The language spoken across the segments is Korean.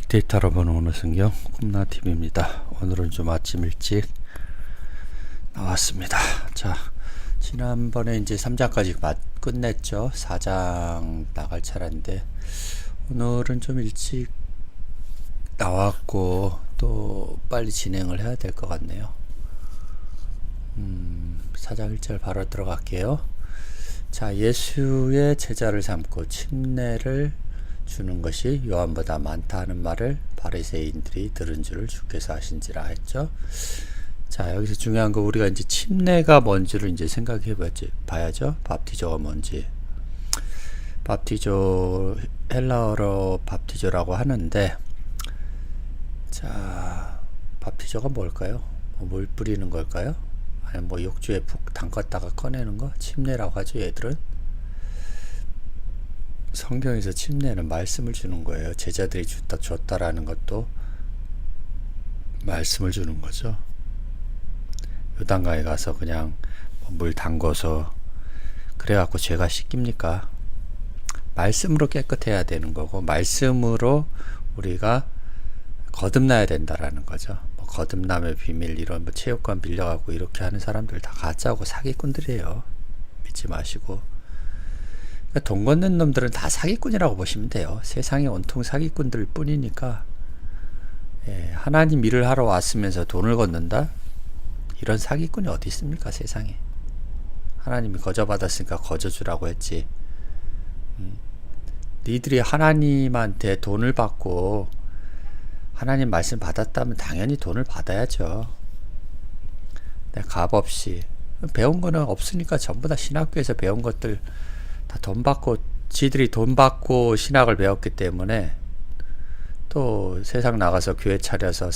빅데이터로 보는 오늘 성경 꿈나TV입니다. 오늘은 좀 아침 일찍 나왔습니다. 자, 지난번에 이제 3장까지 끝냈죠. 4장 나갈 차례인데 오늘은 좀 일찍 나왔고 또 빨리 진행을 해야 될 것 같네요. 4장 1절 바로 들어갈게요. 자, 예수의 제자를 삼고 침례를 주는 것이 요한보다 많다 하는 말을 바리새인들이 들은 줄을 주께서 아신지라 했죠. 자, 여기서 중요한 거 우리가 이제 침례가 뭔지를 이제 생각해 봐야죠. 밥티저가 뭔지. 밥티저, 헬라어로 밥티저라고 하는데, 자, 밥티저가 뭘까요? 물 뿌리는 걸까요? 아니면 뭐 욕조에 푹 담갔다가 꺼내는 거? 침례라고 하죠, 얘들은. 성경에서 침례는 말씀을 주는 거예요. 제자들이 줬다라는 것도 말씀을 주는 거죠. 요단강에 가서 그냥 물 담궈서 그래갖고 죄가 씻깁니까? 말씀으로 깨끗해야 되는 거고 말씀으로 우리가 거듭나야 된다라는 거죠. 뭐 거듭남의 비밀 이런 뭐 체육관 빌려가고 이렇게 하는 사람들 다 가짜고 사기꾼들이에요. 믿지 마시고. 그러니까 돈 걷는 놈들은 다 사기꾼이라고 보시면 돼요. 세상에 온통 사기꾼들 뿐이니까. 예, 하나님 일을 하러 왔으면서 돈을 걷는다? 이런 사기꾼이 어디 있습니까, 세상에. 하나님이 거저 받았으니까 거저 주라고 했지. 니들이 하나님한테 돈을 받고 하나님 말씀 받았다면 당연히 돈을 받아야죠. 값없이. 배운 거는 없으니까 전부 다 신학교에서 배운 것들 다 돈 받고, 지들이 돈 받고 신학을 배웠기 때문에 또 세상 나가서 교회 차려서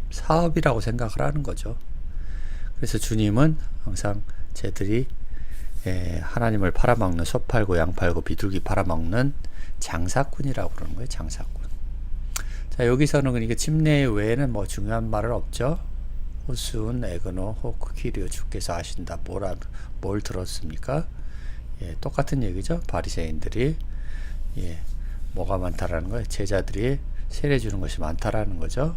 사업이라고 생각을 하는 거죠. 그래서 주님은 항상 쟤들이 하나님을 팔아먹는, 소 팔고 양 팔고 비둘기 팔아먹는 장사꾼이라고 그러는 거예요. 장사꾼. 자, 여기서는 그러니까 침례 외에는 뭐 중요한 말은 없죠. 호순, 에그노, 호크, 키리오 주께서 아신다. 뭘 들었습니까? 예, 똑같은 얘기죠. 바리새인들이 뭐가 많다라는 거예요. 제자들이 세례 주는 것이 많다라는 거죠.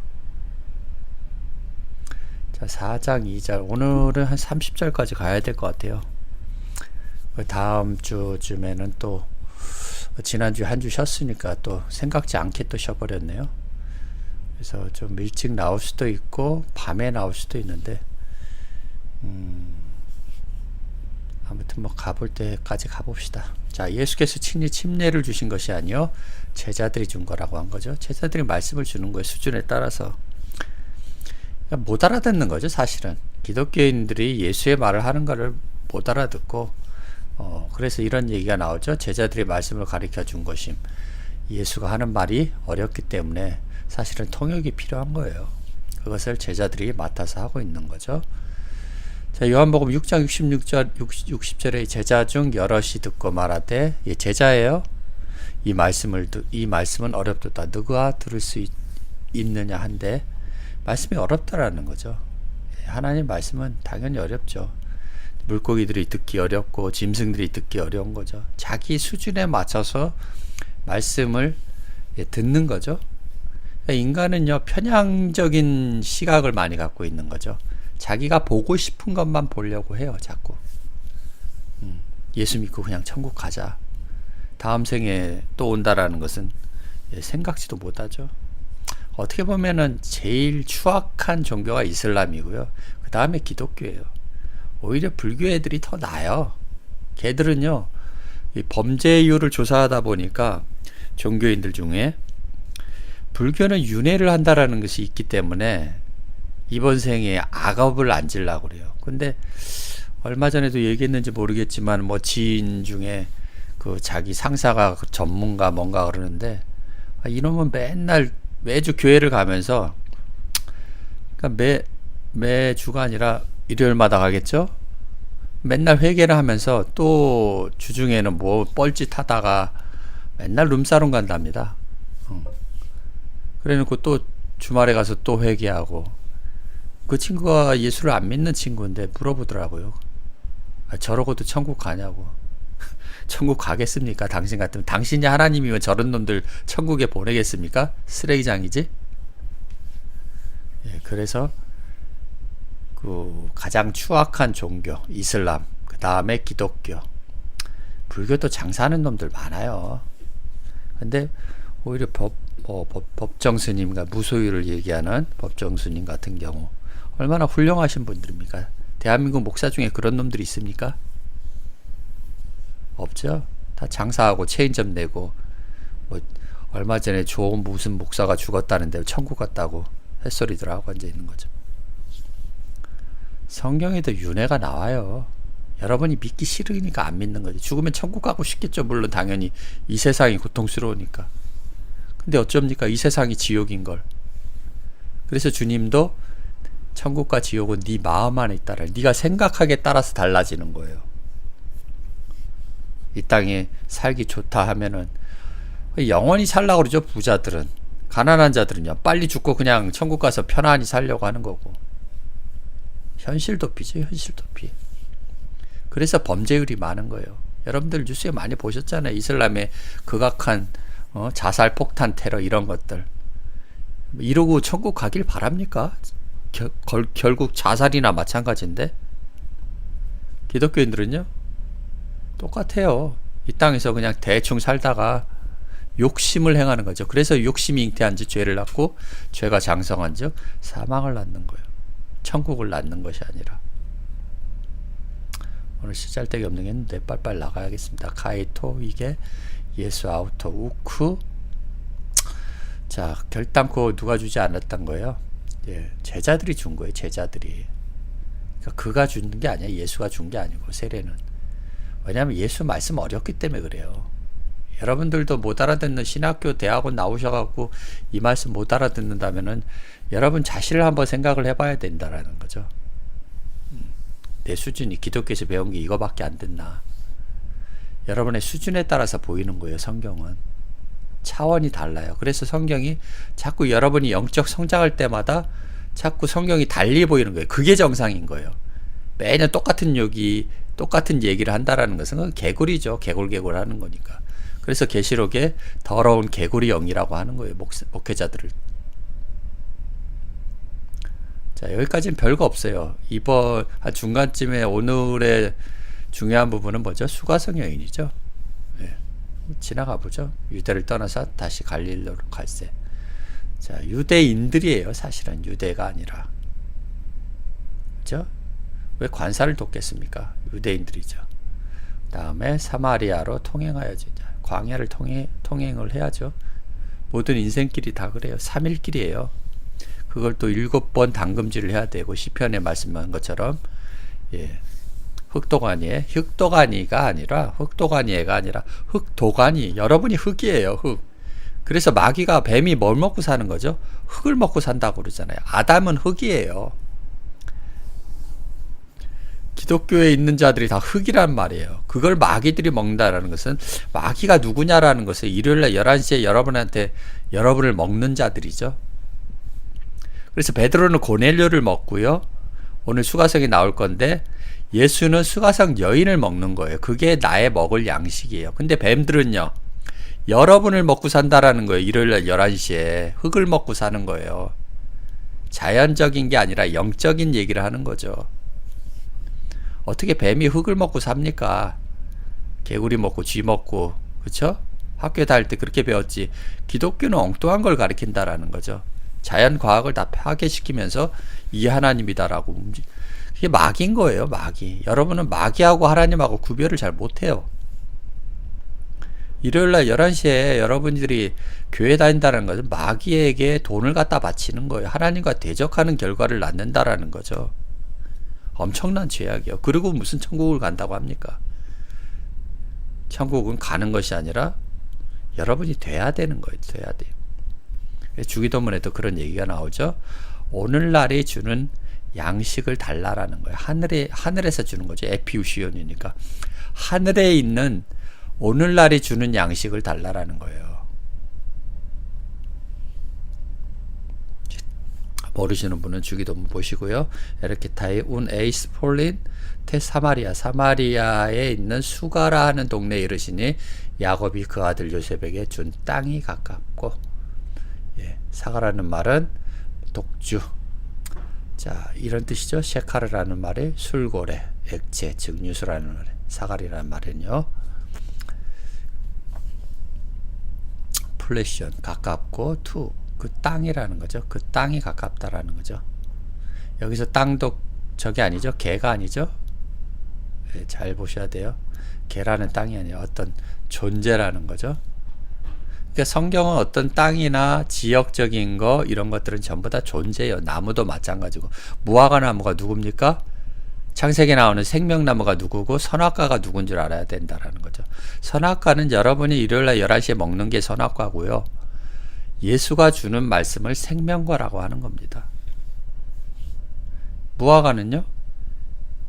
자, 4장 2절. 오늘은 한 30절까지 가야 될 것 같아요. 다음 주쯤에는 또 지난주에 한 주 쉬었으니까 또 생각지 않게 또 쉬어버렸네요. 그래서 좀 일찍 나올 수도 있고 밤에 나올 수도 있는데 아무튼 뭐 가볼 때까지 가봅시다. 자, 예수께서 친히 침례를 주신 것이 아니요 제자들이 준 거라고 한 거죠. 제자들이 말씀을 주는 거예요. 수준에 따라서. 그러니까 못 알아듣는 거죠, 사실은. 기독교인들이 예수의 말을 하는 거를 못 알아듣고 그래서 이런 얘기가 나오죠. 제자들이 말씀을 가르쳐 준 것임. 예수가 하는 말이 어렵기 때문에 사실은 통역이 필요한 거예요. 그것을 제자들이 맡아서 하고 있는 거죠. 자, 요한복음 6장 60절에 제자 중 여럿이 듣고 말하되, 제자예요. 이 말씀은 어렵도다. 누가 들을 수 있느냐 한데 말씀이 어렵다라는 거죠. 하나님 말씀은 당연히 어렵죠. 물고기들이 듣기 어렵고 짐승들이 듣기 어려운 거죠. 자기 수준에 맞춰서 말씀을 듣는 거죠. 인간은요, 편향적인 시각을 많이 갖고 있는 거죠. 자기가 보고 싶은 것만 보려고 해요, 자꾸. 예수 믿고 그냥 천국 가자. 다음 생에 또 온다라는 것은 생각지도 못하죠. 어떻게 보면은 제일 추악한 종교가 이슬람이고요. 그 다음에 기독교예요. 오히려 불교 애들이 더 나아요. 걔들은요, 이 범죄율을 조사하다 보니까 종교인들 중에 불교는 윤회를 한다라는 것이 있기 때문에 이번 생에 악업을 안 지려고 그래요. 근데 얼마 전에도 얘기했는지 모르겠지만 뭐 지인 중에 그 자기 상사가 전문가 뭔가 그러는데 이놈은 맨날 매주 교회를 가면서, 그러니까 매주가 아니라 일요일마다 가겠죠? 맨날 회개를 하면서 또 주중에는 뭐 뻘짓 하다가 맨날 룸사롱 간답니다. 그래 놓고 또 주말에 가서 또 회개하고. 그 친구가 예수를 안 믿는 친구인데 물어보더라고요. 저러고도 천국 가냐고. 천국 가겠습니까? 당신 같으면. 당신이 하나님이면 저런 놈들 천국에 보내겠습니까? 쓰레기장이지. 예, 그래서 그 가장 추악한 종교 이슬람, 그 다음에 기독교, 불교도 장사하는 놈들 많아요. 근데 오히려 법정 스님과 무소유를 얘기하는 법정 스님 같은 경우 얼마나 훌륭하신 분들입니까? 대한민국 목사 중에 그런 놈들이 있습니까? 없죠. 다 장사하고 체인점 내고, 뭐 얼마 전에 좋은 무슨 목사가 죽었다는데 천국 갔다고 햇소리들 하고 앉아 있는 거죠. 성경에도 윤회가 나와요. 여러분이 믿기 싫으니까 안 믿는 거죠. 죽으면 천국 가고 싶겠죠. 물론 당연히 이 세상이 고통스러우니까. 근데 어쩝니까? 이 세상이 지옥인 걸. 그래서 주님도 천국과 지옥은 네 마음 안에 있다라. 네가 생각하기에 따라서 달라지는 거예요. 이 땅에 살기 좋다 하면은 영원히 살라고 그러죠. 부자들은. 가난한 자들은요. 빨리 죽고 그냥 천국 가서 편안히 살려고 하는 거고. 현실 도피죠. 현실 도피. 그래서 범죄율이 많은 거예요. 여러분들 뉴스에 많이 보셨잖아요. 이슬람의 극악한 자살 폭탄 테러 이런 것들. 이러고 천국 가길 바랍니까? 결국 자살이나 마찬가지인데. 기독교인들은요 똑같아요. 이 땅에서 그냥 대충 살다가 욕심을 행하는 거죠. 그래서 욕심이 잉태한 즉 죄를 낳고, 죄가 장성한 즉 사망을 낳는 거예요. 천국을 낳는 것이 아니라. 오늘 쓰잘데기 없는 게 있는데 빨빨 나가야겠습니다. 카이토, 이게 예수 아우토 우쿠. 자, 결단코 누가 주지 않았던 거예요. 예, 제자들이 준 거예요. 제자들이. 그러니까 그가 준 게 아니야. 예수가 준 게 아니고, 세례는. 왜냐하면 예수 말씀 어렵기 때문에 그래요. 여러분들도 못 알아듣는 신학교 대학원 나오셔갖고 이 말씀 못 알아듣는다면은 여러분 자신을 한번 생각을 해봐야 된다라는 거죠. 내 수준이 기독교에서 배운 게 이거밖에 안 됐나. 여러분의 수준에 따라서 보이는 거예요. 성경은 차원이 달라요. 그래서 성경이 자꾸 여러분이 영적 성장할 때마다 자꾸 성경이 달리 보이는 거예요. 그게 정상인 거예요. 매년 똑같은 얘기를 한다라는 것은 그건 개구리죠. 개굴개굴 하는 거니까. 그래서 계시록에 더러운 개구리 영이라고 하는 거예요. 목회자들을. 자, 여기까지는 별거 없어요. 이번 중간쯤에 오늘의 중요한 부분은 뭐죠? 수가성 여인이죠. 예. 지나가 보죠. 유대를 떠나서 다시 갈릴리로 갈새. 자, 유대인들이에요. 사실은 유대가 아니라. 그죠? 왜 관사를 돕겠습니까? 유대인들이죠. 다음에 사마리아로 통행하여지. 광야를 통행을 해야죠. 모든 인생길이 다 그래요. 3일길이에요. 그걸 또 7번 담금질을 해야 되고, 시편에 말씀한 것처럼, 예, 흑도가니가 아니라 흑도가니. 여러분이 흑이에요. 흑. 그래서 마귀가, 뱀이 뭘 먹고 사는 거죠? 흑을 먹고 산다고 그러잖아요. 아담은 흑이에요. 기독교에 있는 자들이 다 흑이란 말이에요. 그걸 마귀들이 먹는다라는 것은, 마귀가 누구냐라는 것을 일요일날 11시에 여러분을 먹는 자들이죠. 그래서 베드로는 고넬료를 먹고요. 오늘 수가성이 나올 건데, 예수는 수가성 여인을 먹는 거예요. 그게 나의 먹을 양식이에요. 근데 뱀들은요, 여러분을 먹고 산다라는 거예요. 일요일날 11시에 흑을 먹고 사는 거예요. 자연적인 게 아니라 영적인 얘기를 하는 거죠. 어떻게 뱀이 흙을 먹고 삽니까? 개구리 먹고 쥐 먹고, 그쵸? 학교에 다닐 때 그렇게 배웠지. 기독교는 엉뚱한 걸 가르친다라는 거죠. 자연 과학을 다 파괴시키면서 이 하나님이다라고 그게 마귀인 거예요. 마귀. 여러분은 마귀하고 하나님하고 구별을 잘 못해요. 일요일날 11시에 여러분들이 교회 다닌다는 것은 마귀에게 돈을 갖다 바치는 거예요. 하나님과 대적하는 결과를 낳는다라는 거죠. 엄청난 죄악이요. 그리고 무슨 천국을 간다고 합니까? 천국은 가는 것이 아니라 여러분이 돼야 되는 거예요. 돼야 돼요. 주기도문에도 그런 얘기가 나오죠. 오늘날이 주는 양식을 달라라는 거예요. 하늘에서 주는 거죠. 에피우시온이니까. 하늘에 있는 오늘날이 주는 양식을 달라라는 거예요. 모르시는 분은 주기도문 보시고요. 에르케타이 운 에이스 폴린 테 사마리아, 사마리아에 있는 수가라 하는 동네에 이르시니 야곱이 그 아들 요셉에게 준 땅이 가깝고, 사가라는 말은 독주, 자 이런 뜻이죠. 셰카르라는 말이 술고래, 액체, 즉 유수라는 말에, 사가리라는 말은요 플래션, 가깝고, 투 그 땅이라는 거죠. 그 땅이 가깝다라는 거죠. 여기서 땅도 저게 아니죠. 개가 아니죠. 잘 보셔야 돼요. 개라는 땅이 아니라 어떤 존재라는 거죠. 그러니까 성경은 어떤 땅이나 지역적인 거 이런 것들은 전부 다 존재예요. 나무도 마찬가지고. 무화과 나무가 누굽니까? 창세기에 나오는 생명나무가 누구고 선악과가 누군 줄 알아야 된다라는 거죠. 선악과는 여러분이 일요일날 11시에 먹는 게 선악과고요. 예수가 주는 말씀을 생명과라고 하는 겁니다. 무화과는요,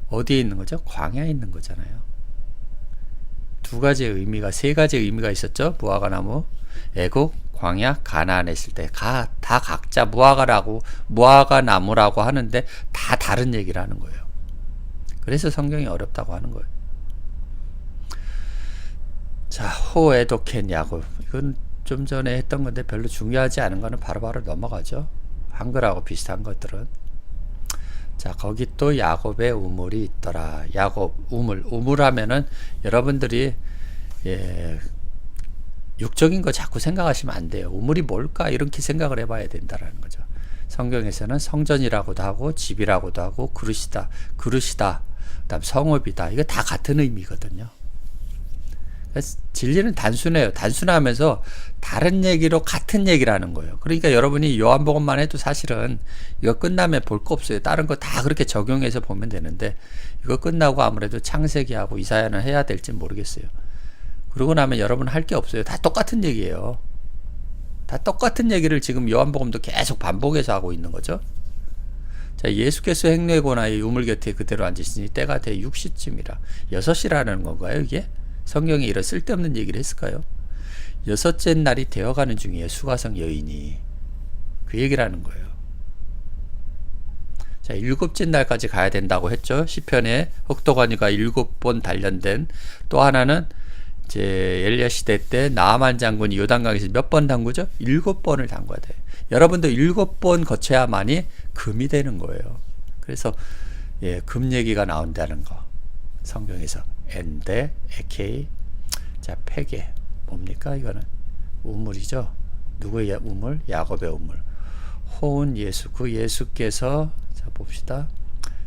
어디에 있는 거죠? 광야에 있는 거잖아요. 세 가지의 의미가 있었죠. 무화과 나무, 애국, 광야, 가나안에 있을 때 다 각자 무화과 나무라고 하는데 다 다른 얘기를 하는 거예요. 그래서 성경이 어렵다고 하는 거예요. 자, 호에도켄 야곱. 이건 좀 전에 했던 건데 별로 중요하지 않은 거는 바로바로 넘어가죠. 한글하고 비슷한 것들은. 자, 거기 또 야곱의 우물이 있더라. 야곱, 우물하면은 여러분들이 육적인 거 자꾸 생각하시면 안 돼요. 우물이 뭘까? 이렇게 생각을 해봐야 된다라는 거죠. 성경에서는 성전이라고도 하고 집이라고도 하고 그릇이다, 그다음 성읍이다. 이거 다 같은 의미거든요. 진리는 단순해요. 단순하면서 다른 얘기로 같은 얘기를 하는 거예요. 그러니까 여러분이 요한복음만 해도 사실은 이거 끝나면 볼 거 없어요. 다른 거 다 그렇게 적용해서 보면 되는데 이거 끝나고 아무래도 창세기하고 이사야는 해야 될지 모르겠어요. 그러고 나면 여러분 할 게 없어요. 다 똑같은 얘기예요. 다 똑같은 얘기를 지금 요한복음도 계속 반복해서 하고 있는 거죠. 자, 예수께서 행례고나 이 우물 곁에 그대로 앉으시니 때가 대 6시쯤이라. 6시라는 건가요, 이게? 성경에 이런 쓸데없는 얘기를 했을까요? 6째 날이 되어가는 중이에요. 수가성 여인이. 그 얘기를 하는 거예요. 자, 7째 날까지 가야 된다고 했죠. 시편에 흑도가니가 7번 단련된, 또 하나는 이제 엘리야 시대 때 나아만 장군이 요단강에서 몇 번 담그죠? 7번을 담궈야 돼요. 여러분도 7번 거쳐야만이 금이 되는 거예요. 그래서 금 얘기가 나온다는 거. 성경에서 엔데, 에케이, 자, 폐계 뭡니까? 이거는 우물이죠. 누구의 우물? 야곱의 우물. 호은 예수, 그 예수께서, 자 봅시다.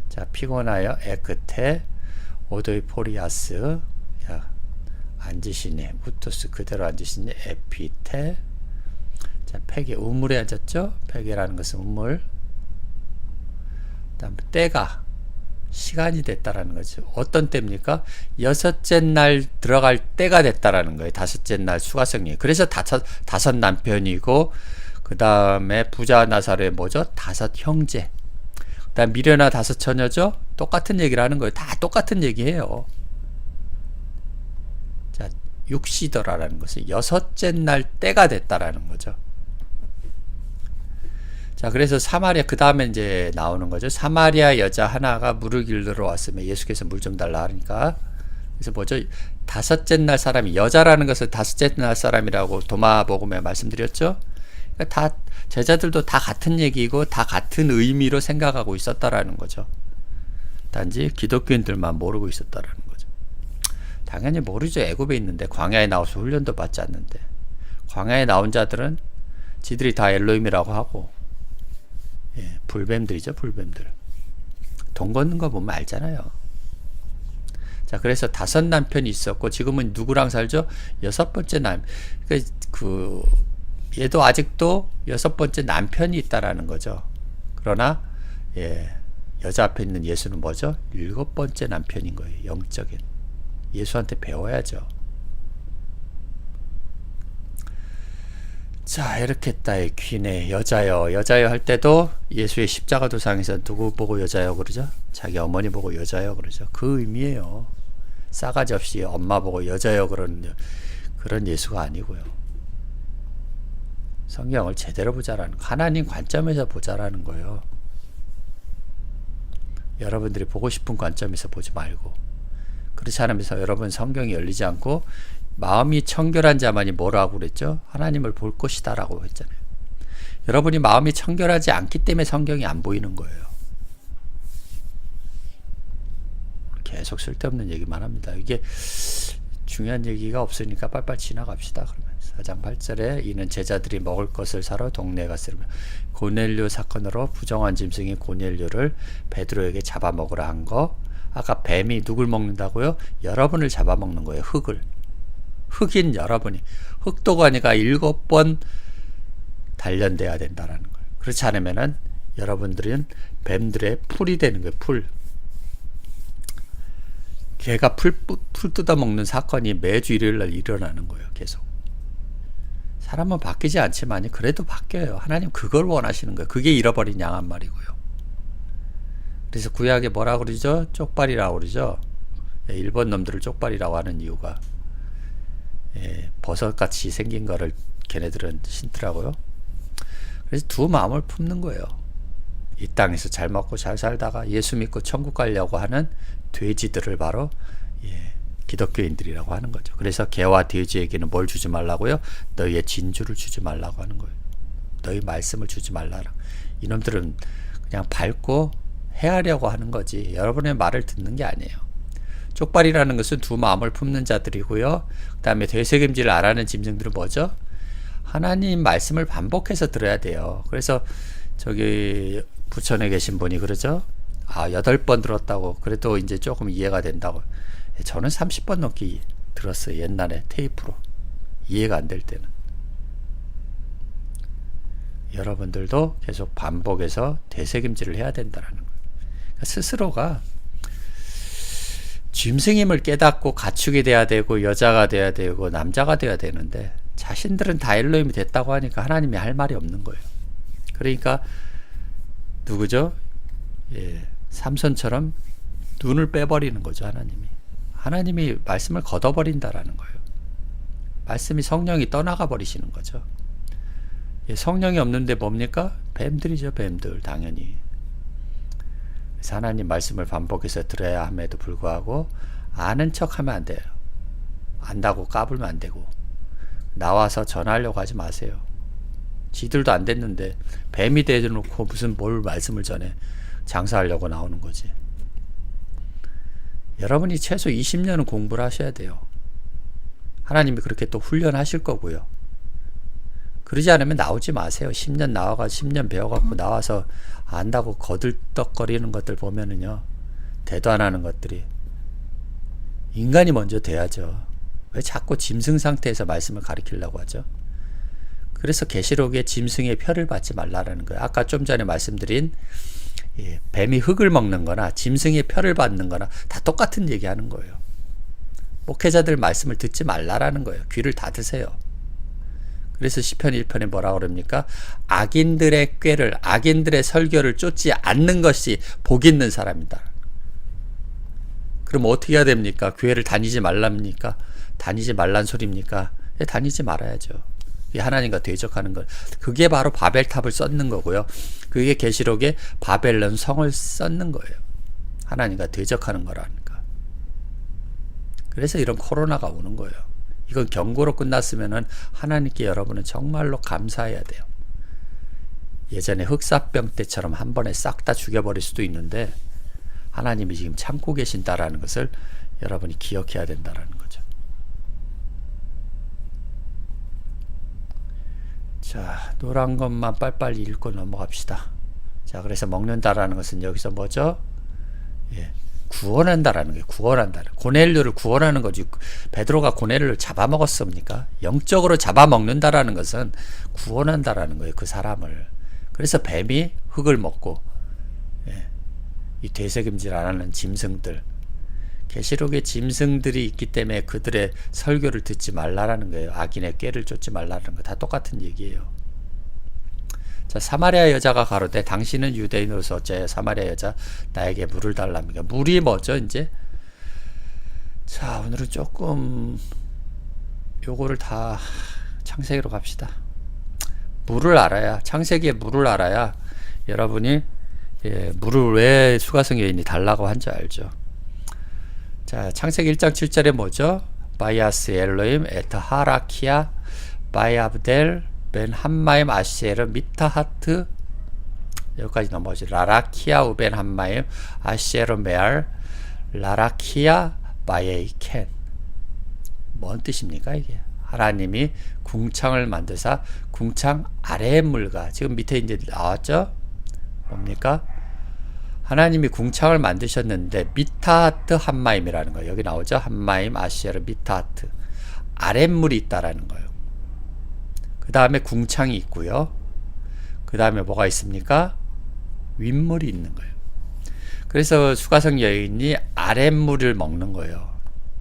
자, 피곤하여 에크테, 오도이 포리아스, 야, 앉으시니, 우토스 그대로 앉으시니, 에피테, 자, 폐계, 우물에 앉았죠. 폐계라는 것은 우물. 그다음 때가 시간이 됐다라는 거죠. 어떤 때입니까? 6째 날 들어갈 때가 됐다라는 거예요. 5째 날 수가성이. 그래서 다섯 남편이고, 그 다음에 부자 나사로의 뭐죠? 5 형제. 그 다음 미련아 5 처녀죠? 똑같은 얘기를 하는 거예요. 다 똑같은 얘기해요. 자, 육시더라라는 것은 6째 날 때가 됐다라는 거죠. 자, 그래서 사마리아, 그 다음에 이제 나오는 거죠. 사마리아 여자 하나가 물을 길러 왔으면 예수께서 물 좀 달라 하니까. 그래서 뭐죠? 5째 날 사람이, 여자라는 것을 5째 날 사람이라고 도마복음에 말씀드렸죠. 그러니까 다, 제자들도 다 같은 얘기고 다 같은 의미로 생각하고 있었다라는 거죠. 단지 기독교인들만 모르고 있었다라는 거죠. 당연히 모르죠. 애굽에 있는데, 광야에 나와서 훈련도 받지 않는데. 광야에 나온 자들은 지들이 다 엘로힘이라고 하고, 불뱀들이죠, 불뱀들. 돈 걷는 거 보면 알잖아요. 자, 그래서 5 남편이 있었고, 지금은 누구랑 살죠? 6번째 얘도 아직도 6번째 남편이 있다라는 거죠. 그러나, 여자 앞에 있는 예수는 뭐죠? 7번째 남편인 거예요, 영적인. 예수한테 배워야죠. 자, 이렇게 따의 귀네, 여자여 할 때도 예수의 십자가 도상에서 누구 보고 여자여 그러죠? 자기 어머니 보고 여자여 그러죠. 그 의미예요. 싸가지 없이 엄마 보고 여자여 그런 예수가 아니고요. 성경을 제대로 보자라는 거. 하나님 관점에서 보자라는 거예요. 여러분들이 보고 싶은 관점에서 보지 말고. 그렇지 않으면서 여러분 성경이 열리지 않고 마음이 청결한 자만이 뭐라고 그랬죠? 하나님을 볼 것이다 라고 했잖아요. 여러분이 마음이 청결하지 않기 때문에 성경이 안 보이는 거예요. 계속 쓸데없는 얘기만 합니다. 이게 중요한 얘기가 없으니까 빨빨 지나갑시다. 그러면 4장 8절에 이는 제자들이 먹을 것을 사러 동네에 갔으며 고넬료 사건으로 부정한 짐승이 고넬료를 베드로에게 잡아먹으라 한 거. 아까 뱀이 누굴 먹는다고요? 여러분을 잡아먹는 거예요. 흑인 여러분이. 흑도가니가 7번 단련돼야 된다는 거예요. 그렇지 않으면은 여러분들은 뱀들의 풀이 되는 거예요. 풀. 개가 풀 뜯어먹는 사건이 매주 일요일날 일어나는 거예요. 계속. 사람은 바뀌지 않지만 그래도 바뀌어요. 하나님 그걸 원하시는 거예요. 그게 잃어버린 양 한 마리고요. 그래서 구약에 뭐라고 그러죠? 쪽발이라고 그러죠. 일본 놈들을 쪽발이라고 하는 이유가 버섯같이 생긴 거를 걔네들은 신더라고요. 그래서 두 마음을 품는 거예요. 이 땅에서 잘 먹고 잘 살다가 예수 믿고 천국 가려고 하는 돼지들을 바로 기독교인들이라고 하는 거죠. 그래서 개와 돼지에게는 뭘 주지 말라고요? 너희의 진주를 주지 말라고 하는 거예요. 너희 말씀을 주지 말라라. 이놈들은 그냥 밟고 해하려고 하는 거지 여러분의 말을 듣는 게 아니에요. 쪽발이라는 것은 두 마음을 품는 자들이고요. 그 다음에 되새김질을 안 하는 짐승들은 뭐죠? 하나님 말씀을 반복해서 들어야 돼요. 그래서 저기 부천에 계신 분이 그러죠. 8번 들었다고. 그래도 이제 조금 이해가 된다고. 저는 30번 넘게 들었어요. 옛날에 테이프로. 이해가 안 될 때는. 여러분들도 계속 반복해서 되새김질을 해야 된다는 거예요. 그러니까 스스로가 짐승임을 깨닫고 가축이 돼야 되고 여자가 돼야 되고 남자가 돼야 되는데 자신들은 다 엘로힘이 됐다고 하니까 하나님이 할 말이 없는 거예요. 그러니까 누구죠? 삼손처럼 눈을 빼버리는 거죠. 하나님이 말씀을 걷어버린다라는 거예요. 말씀이 성령이 떠나가 버리시는 거죠. 성령이 없는데 뭡니까? 뱀들이죠. 뱀들 당연히. 그래서 하나님 말씀을 반복해서 들어야 함에도 불구하고 아는 척하면 안 돼요. 안다고 까불면 안 되고 나와서 전하려고 하지 마세요. 지들도 안 됐는데 뱀이 대놓고 무슨 뭘 말씀을 전해. 장사하려고 나오는 거지. 여러분이 최소 20년은 공부를 하셔야 돼요. 하나님이 그렇게 또 훈련하실 거고요. 그러지 않으면 나오지 마세요. 10년 나와가 10년 배워갖고 나와서 안다고 거들떡거리는 것들 보면은요. 대도 안 하는 것들이. 인간이 먼저 돼야죠. 왜 자꾸 짐승 상태에서 말씀을 가리키려고 하죠? 그래서 계시록에 짐승의 표를 받지 말라라는 거예요. 아까 좀 전에 말씀드린 뱀이 흙을 먹는 거나 짐승의 표를 받는 거나 다 똑같은 얘기하는 거예요. 목회자들 말씀을 듣지 말라라는 거예요. 귀를 닫으세요. 그래서 시편 1편에 뭐라고 그럽니까? 악인들의 꾀를, 악인들의 설교를 쫓지 않는 것이 복 있는 사람이다. 그럼 어떻게 해야 됩니까? 교회를 다니지 말랍니까? 다니지 말란 소리입니까? 다니지 말아야죠. 하나님과 대적하는 것. 그게 바로 바벨탑을 쌓는 거고요. 그게 계시록에 바벨론 성을 쌓는 거예요. 하나님과 대적하는 거라니까. 그래서 이런 코로나가 오는 거예요. 이건 경고로 끝났으면은 하나님께 여러분은 정말로 감사해야 돼요. 예전에 흑사병 때처럼 한 번에 싹 다 죽여버릴 수도 있는데 하나님이 지금 참고 계신다라는 것을 여러분이 기억해야 된다라는 거죠. 자, 노란 것만 빨리빨리 읽고 넘어갑시다. 자, 그래서 먹는다라는 것은 여기서 뭐죠? 구원한다라는 게 구원한다는. 고넬료를 구원하는 거지. 베드로가 고넬료를 잡아먹었습니까? 영적으로 잡아먹는다라는 것은 구원한다라는 거예요. 그 사람을. 그래서 뱀이 흙을 먹고 이 되새김질 안 하는 짐승들. 계시록에 짐승들이 있기 때문에 그들의 설교를 듣지 말라라는 거예요. 악인의 꾀를 쫓지 말라는 거 다 똑같은 얘기예요. 자, 사마리아 여자가 가로되 당신은 유대인으로서 어째 사마리아 여자 나에게 물을 달랍니까? 물이 뭐죠 이제? 자, 오늘은 조금 요거를 다 창세기로 갑시다. 물을 알아야, 창세기의 물을 알아야 여러분이 물을 왜 수가성 여인이 달라고 한 줄 알죠. 자, 창세기 1장 7절에 뭐죠? 바이아스 엘로임 에트 하라키아 바이아브델 벤 함마임 아시에르 미타하트, 여기까지 넘어가죠. 라라키아 우벤 함마임 아시에르 메알 라라키아 바예이켄. 뭔 뜻입니까 이게? 하나님이 궁창을 만드사 궁창 아래의 물과, 지금 밑에 이제 나왔죠? 뭡니까? 하나님이 궁창을 만드셨는데 미타하트 함마임이라는 거예요. 여기 나오죠? 함마임 아시에르 미타하트, 아랫물이 있다라는 거예요. 그 다음에 궁창이 있고요. 그 다음에 뭐가 있습니까? 윗물이 있는 거예요. 그래서 수가성 여인이 아랫물을 먹는 거예요.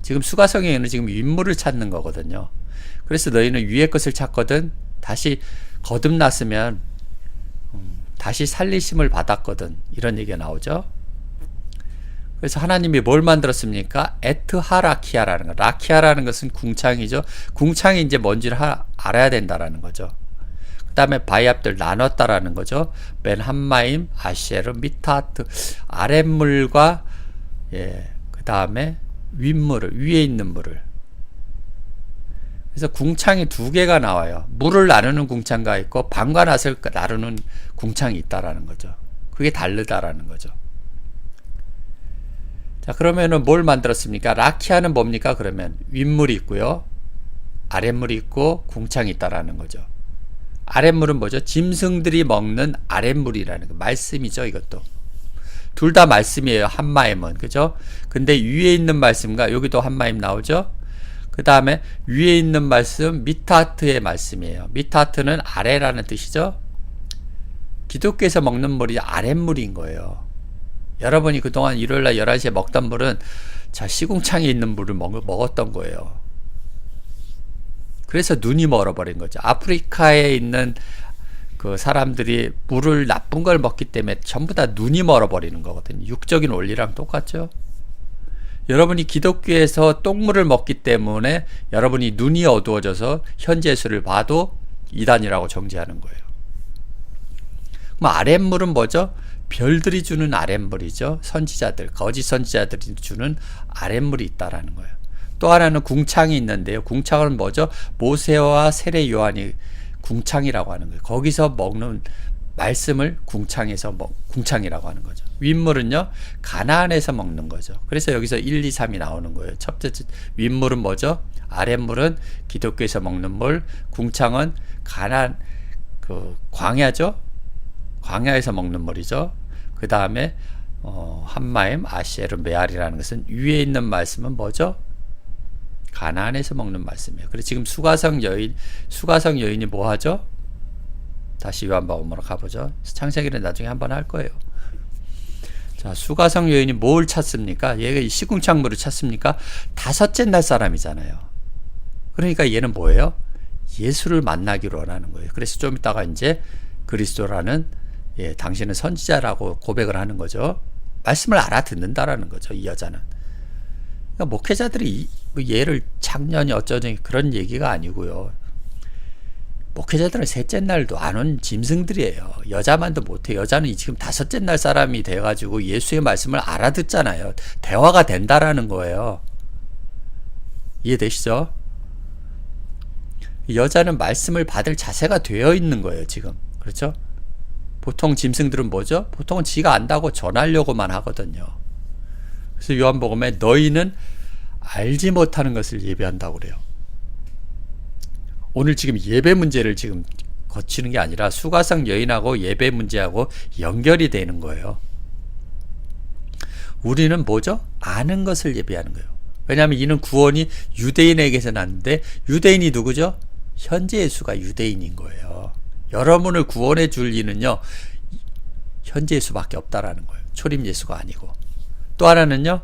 지금 수가성 여인은 지금 윗물을 찾는 거거든요. 그래서 너희는 위의 것을 찾거든 다시 거듭났으면 다시 살리심을 받았거든, 이런 얘기가 나오죠. 그래서 하나님이 뭘 만들었습니까? 에트하라키아라는 거. 라키아라는 것은 궁창이죠. 궁창이 이제 뭔지를 알아야 된다라는 거죠. 그 다음에 바이압들 나눴다라는 거죠. 벤 함마임 아시에르 미타트, 아랫물과 그 다음에 윗물을, 위에 있는 물을. 그래서 궁창이 두 개가 나와요. 물을 나누는 궁창가 있고 방과 낫을 나누는 궁창이 있다라는 거죠. 그게 다르다라는 거죠. 자, 그러면은 뭘 만들었습니까? 라키아는 뭡니까? 그러면 윗물이 있고요, 아랫물이 있고 궁창이 있다라는 거죠. 아랫물은 뭐죠? 짐승들이 먹는 아랫물이라는 거, 말씀이죠. 이것도 둘 다 말씀이에요. 함마임은, 그죠? 근데 위에 있는 말씀과 여기도 함마임 나오죠. 그 다음에 위에 있는 말씀 미타트의 말씀이에요. 미타트는 아래라는 뜻이죠. 기독교에서 먹는 물이 아랫물인 거예요. 여러분이 그동안 일요일날 11시에 먹던 물은 자, 시궁창에 있는 물을 먹었던 거예요. 그래서 눈이 멀어버린 거죠. 아프리카에 있는 그 사람들이 물을 나쁜 걸 먹기 때문에 전부 다 눈이 멀어버리는 거거든요. 육적인 원리랑 똑같죠. 여러분이 기독교에서 똥물을 먹기 때문에 여러분이 눈이 어두워져서 현재 예수를 봐도 이단이라고 정죄하는 거예요. 그럼 아랫물은 뭐죠? 별들이 주는 아랫물이죠. 선지자들, 거짓 선지자들이 주는 아랫물이 있다라는 거예요. 또 하나는 궁창이 있는데요. 궁창은 뭐죠? 모세와 세례 요한이 궁창이라고 하는 거예요. 거기서 먹는 말씀을 궁창이라고 하는 거죠. 윗물은요, 가나안에서 먹는 거죠. 그래서 여기서 1, 2, 3이 나오는 거예요. 첫째, 윗물은 뭐죠? 아랫물은 기독교에서 먹는 물, 궁창은 가나안, 광야죠? 광야에서 먹는 물이죠. 그 다음에, 함마임, 아시에르, 메알이라는 것은 위에 있는 말씀은 뭐죠? 가나안에서 먹는 말씀이에요. 그래서 지금 수가성 여인이 뭐 하죠? 다시 요한복음으로 가보죠. 창세기는 나중에 한번 할 거예요. 자, 수가성 여인이 뭘 찾습니까? 얘가 시궁창물을 찾습니까? 다섯째 날 사람이잖아요. 그러니까 얘는 뭐예요? 예수를 만나기로 원하는 거예요. 그래서 좀 이따가 이제 그리스도라는, 당신은 선지자라고 고백을 하는 거죠. 말씀을 알아듣는다라는 거죠, 이 여자는. 그러니까 목회자들이 얘를 작년이 어쩌니 그런 얘기가 아니고요. 목회자들은 셋째 날도 안 온 짐승들이에요. 여자만도 못해. 여자는 지금 다섯째 날 사람이 돼가지고 예수의 말씀을 알아듣잖아요. 대화가 된다라는 거예요. 이해되시죠? 여자는 말씀을 받을 자세가 되어 있는 거예요, 지금. 그렇죠? 보통 짐승들은 뭐죠? 보통은 지가 안다고 전하려고만 하거든요. 그래서 요한복음에 너희는 알지 못하는 것을 예배한다고 그래요. 오늘 지금 예배 문제를 지금 거치는 게 아니라 수가성 여인하고 예배 문제하고 연결이 되는 거예요. 우리는 뭐죠? 아는 것을 예배하는 거예요. 왜냐하면 이는 구원이 유대인에게서 났는데, 유대인이 누구죠? 현재 예수가 유대인인 거예요. 여러분을 구원해 줄 이는요, 현재 예수밖에 없다라는 거예요. 초림 예수가 아니고. 또 하나는요,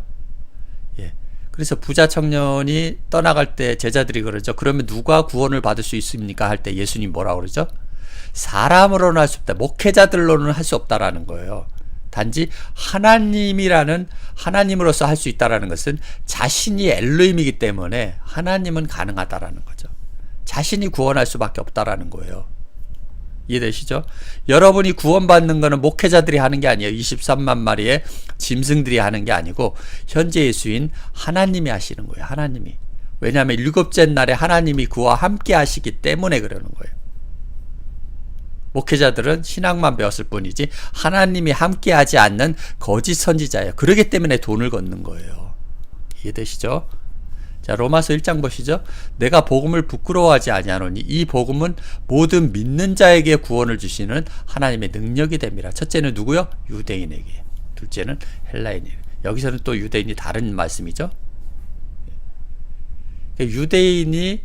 그래서 부자 청년이 떠나갈 때 제자들이 그러죠. 그러면 누가 구원을 받을 수 있습니까? 할 때 예수님 뭐라고 그러죠? 사람으로는 할 수 없다. 목회자들로는 할 수 없다라는 거예요. 단지 하나님으로서 할 수 있다라는 것은 자신이 엘로힘이기 때문에 하나님은 가능하다라는 거죠. 자신이 구원할 수밖에 없다라는 거예요. 이해되시죠? 여러분이 구원받는 것은 목회자들이 하는 게 아니에요. 23만 마리의 짐승들이 하는 게 아니고 현재 예수인 하나님이 하시는 거예요. 하나님이. 왜냐하면 일곱째 날에 하나님이 그와 함께 하시기 때문에 그러는 거예요. 목회자들은 신앙만 배웠을 뿐이지 하나님이 함께 하지 않는 거짓 선지자예요. 그러기 때문에 돈을 걷는 거예요. 이해되시죠? 자, 로마서 1장 보시죠. 내가 복음을 부끄러워하지 아니하노니 이 복음은 모든 믿는 자에게 구원을 주시는 하나님의 능력이 됩니다. 첫째는 누구요? 유대인에게. 둘째는 헬라인에게. 여기서는 또 유대인이 다른 말씀이죠. 유대인이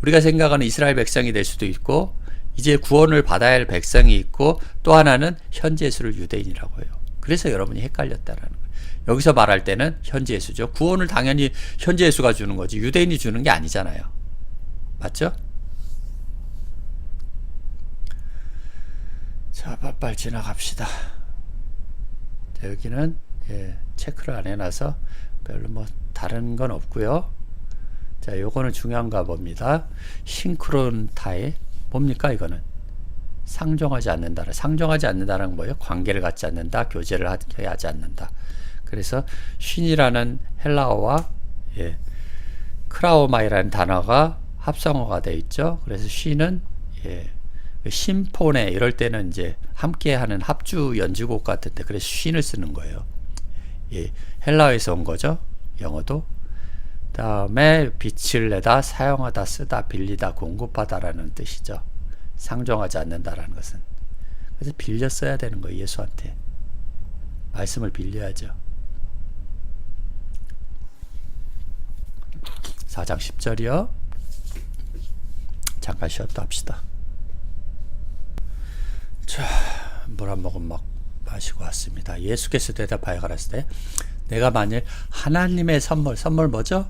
우리가 생각하는 이스라엘 백성이 될 수도 있고 이제 구원을 받아야 할 백성이 있고 또 하나는 현재 예수를 유대인이라고 해요. 그래서 여러분이 헷갈렸다라는 거예요. 여기서 말할 때는 현재 예수죠. 구원을 당연히 현재 예수가 주는 거지 유대인이 주는 게 아니잖아요. 맞죠? 자, 빨리 지나갑시다. 자, 여기는 체크를 안 해놔서 별로 뭐 다른 건 없고요. 자, 요거는 중요한가 봅니다. 싱크론 타입 뭡니까 이거는? 상종하지 않는다. 상종하지 않는다는 건 뭐예요? 관계를 갖지 않는다. 교제를 하지 않는다. 그래서 쉰이라는 헬라어와 크라오마이라는 단어가 합성어가 되어 있죠. 그래서 쉰은 심포네 이럴 때는 이제 함께하는 합주 연주곡 같은데 그래서 쉰을 쓰는 거예요. 헬라어에서 온 거죠. 영어도. 다음에 빛을 내다, 사용하다, 쓰다, 빌리다, 공급하다라는 뜻이죠. 상종하지 않는다라는 것은. 그래서 빌려 써야 되는 거예요. 예수한테. 말씀을 빌려야죠. 4장 10절이요. 잠깐 쉬었다 합시다. 자, 물 한 모금 마시고 왔습니다. 예수께서 대답하여 가라사대 내가 만일 하나님의 선물 뭐죠?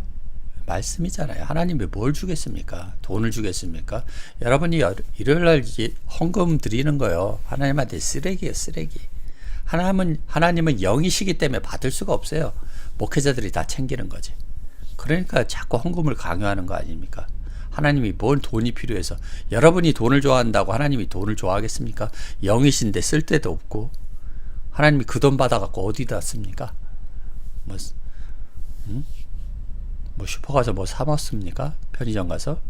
말씀이잖아요. 하나님이 뭘 주겠습니까? 돈을 주겠습니까? 여러분이 일요일날 헌금 드리는 거요. 하나님한테 쓰레기예요. 쓰레기. 하나님은 영이시기 때문에 받을 수가 없어요. 목회자들이 다 챙기는 거지. 그러니까 자꾸 헌금을 강요하는 거 아닙니까? 하나님이 뭔 돈이 필요해서 여러분이 돈을 좋아한다고 하나님이 돈을 좋아하겠습니까? 영이신데 쓸 데도 없고 하나님이 그 돈 받아갖고 어디다 씁니까? 뭐 슈퍼 가서 뭐 사 먹습니까? 편의점 가서?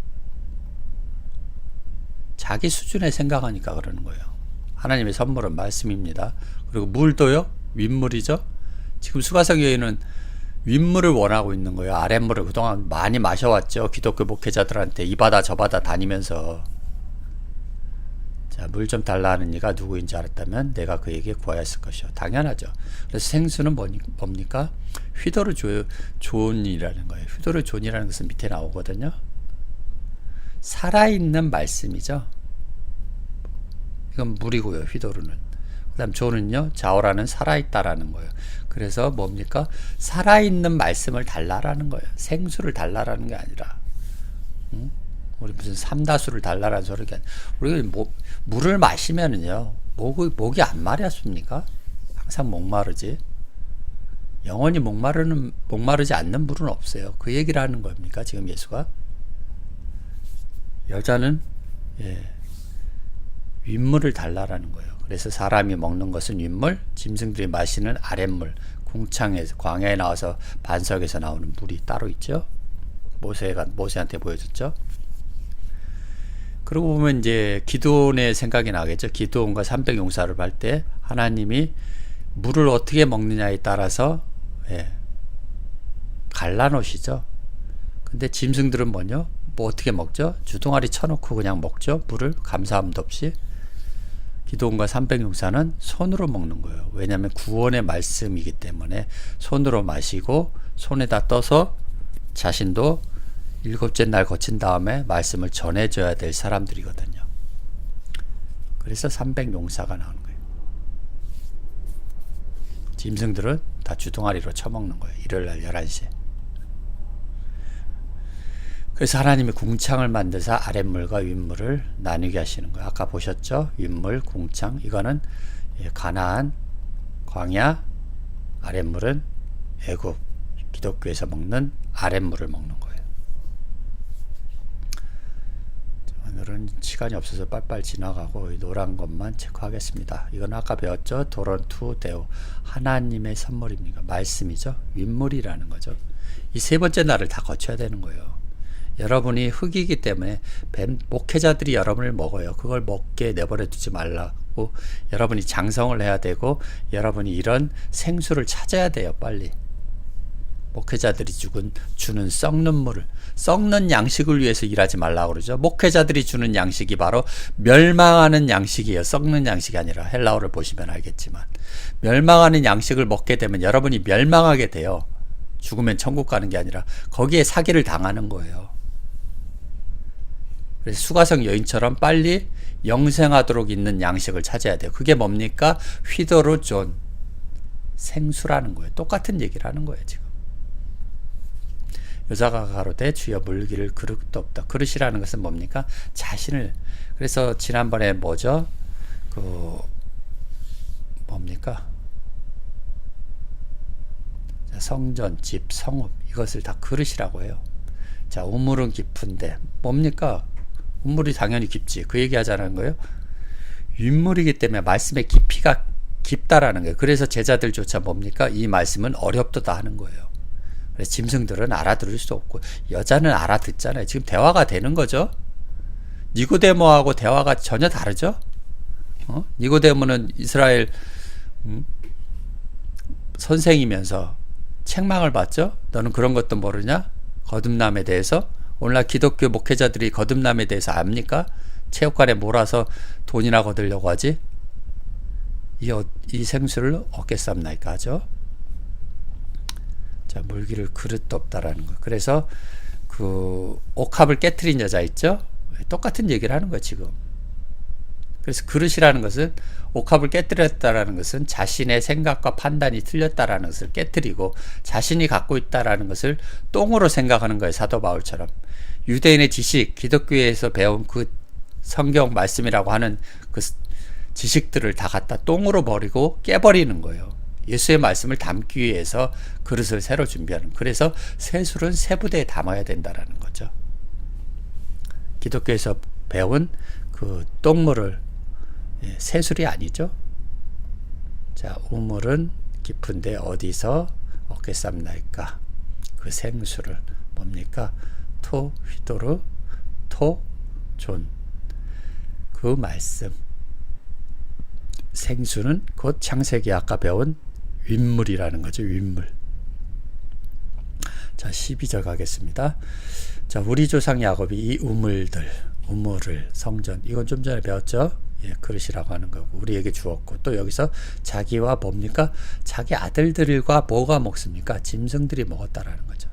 자기 수준에 생각하니까 그러는 거예요. 하나님의 선물은 말씀입니다. 그리고 물도요? 윗물이죠? 지금 수가성교회는 윗물을 원하고 있는 거예요. 아랫물을 그동안 많이 마셔왔죠. 기독교 목회자들한테 이 바다 저 바다 다니면서. 자, 물 좀 달라 하는 이가 누구인지 알았다면 내가 그에게 구하였을 것이요. 당연하죠. 그래서 생수는 뭡니까? 휘도르 존이라는 거예요. 휘도르 존이라는 것은 밑에 나오거든요. 살아있는 말씀이죠. 이건 물이고요. 휘도르는. 그 다음 존은요. 자오라는 살아있다라는 거예요. 그래서 뭡니까? 살아있는 말씀을 달라라는 거예요. 생수를 달라라는 게 아니라. 우리 무슨 삼다수를 달라라는 소리가 아니라. 우리가 물을 마시면은요. 목이 안 마렵습니까? 항상 목마르지. 영원히 목마르지 않는 물은 없어요. 그 얘기를 하는 겁니까? 지금 예수가? 여자는 윗물을 달라라는 거예요. 그래서 사람이 먹는 것은 윗물, 짐승들이 마시는 아랫물, 궁창에서 광야에 나와서 반석에서 나오는 물이 따로 있죠. 모세한테 보여줬죠. 그러고 보면 이제 기드온의 생각이 나겠죠. 기드온과 300용사를 할 때 하나님이 물을 어떻게 먹느냐에 따라서 갈라놓으시죠. 근데 짐승들은 뭐냐? 뭐 어떻게 먹죠? 주둥아리 쳐놓고 그냥 먹죠. 물을 감사함도 없이. 기드온과 300용사는 손으로 먹는 거예요. 왜냐하면 구원의 말씀이기 때문에 손으로 마시고 손에다 떠서 자신도 일곱째 날 거친 다음에 말씀을 전해줘야 될 사람들이거든요. 그래서 300용사가 나오는 거예요. 짐승들은 다 주둥아리로 쳐먹는 거예요. 일요일날 11시에. 그래서 하나님이 궁창을 만드사 아랫물과 윗물을 나누게 하시는 거예요. 아까 보셨죠? 윗물, 궁창. 이거는 가나안, 광야, 아랫물은 애굽, 기독교에서 먹는 아랫물을 먹는 거예요. 오늘은 시간이 없어서 빨빨 지나가고 이 노란 것만 체크하겠습니다. 이건 아까 배웠죠. 도론투 데오, 하나님의 선물입니다. 말씀이죠. 윗물이라는 거죠. 이 세 번째 날을 다 거쳐야 되는 거예요. 여러분이 흙이기 때문에 목회자들이 여러분을 먹어요. 그걸 먹게 내버려 두지 말라고 여러분이 장성을 해야 되고, 여러분이 이런 생수를 찾아야 돼요. 빨리. 목회자들이 주는 썩는 물을, 썩는 양식을 위해서 일하지 말라고 그러죠. 목회자들이 주는 양식이 바로 멸망하는 양식이에요. 썩는 양식이 아니라. 헬라어를 보시면 알겠지만 멸망하는 양식을 먹게 되면 여러분이 멸망하게 돼요. 죽으면 천국 가는 게 아니라 거기에 사기를 당하는 거예요. 그래서 수가성 여인처럼 빨리 영생하도록 있는 양식을 찾아야 돼요. 그게 뭡니까? 휘도르존, 생수라는 거예요. 똑같은 얘기를 하는 거예요. 지금 여자가 가로되 주여 물기를 그릇도 없다. 그릇이라는 것은 뭡니까? 자신을. 그래서 지난번에 뭐죠? 뭡니까? 성전, 집, 성읍, 이것을 다 그릇이라고 해요. 자, 우물은 깊은데 뭡니까? 우물이 당연히 깊지. 그 얘기 하자는 거예요. 윗물이기 때문에 말씀의 깊이가 깊다라는 거예요. 그래서 제자들조차 뭡니까? 이 말씀은 어렵도다 하는 거예요. 그래서 짐승들은 알아들을 수 없고, 여자는 알아듣잖아요. 지금 대화가 되는 거죠. 니고데모하고 대화가 전혀 다르죠. 니고데모는 이스라엘 선생이면서 책망을 받죠. 너는 그런 것도 모르냐? 거듭남에 대해서. 오늘날 기독교 목회자들이 거듭남에 대해서 압니까? 체육관에 몰아서 돈이나 거두려고 하지. 이 생수를 얻겠삼나이까 하죠. 자, 물기를 그릇도 없다라는 거. 그래서 그 옥합을 깨트린 여자 있죠? 똑같은 얘기를 하는 거예요, 지금. 그래서 그릇이라는 것은, 옥합을 깨뜨렸다라는 것은 자신의 생각과 판단이 틀렸다라는 것을 깨뜨리고 자신이 갖고 있다라는 것을 똥으로 생각하는 거예요. 사도 바울처럼. 유대인의 지식, 기독교에서 배운 그 성경 말씀이라고 하는 그 지식들을 다 갖다 똥으로 버리고 깨버리는 거예요. 예수의 말씀을 담기 위해서 그릇을 새로 준비하는. 그래서 세술은 세 부대에 담아야 된다라는 거죠. 기독교에서 배운 그 똥물을, 세술이 아니죠. 자, 우물은 깊은데 어디서 얻겠삼나이까? 그 생수를 뭡니까? 토 휘도르 토 존. 그 말씀. 생수는 곧 창세기 아까 배운 윗물이라는 거죠. 윗물. 자, 12절 가겠습니다. 자, 우리 조상 야곱이 이 우물을 성전, 이건 좀 전에 배웠죠. 그릇이라고 하는 거고 우리에게 주었고, 또 여기서 자기와 뭡니까? 자기 아들들과 뭐가 먹습니까? 짐승들이 먹었다라는 거죠.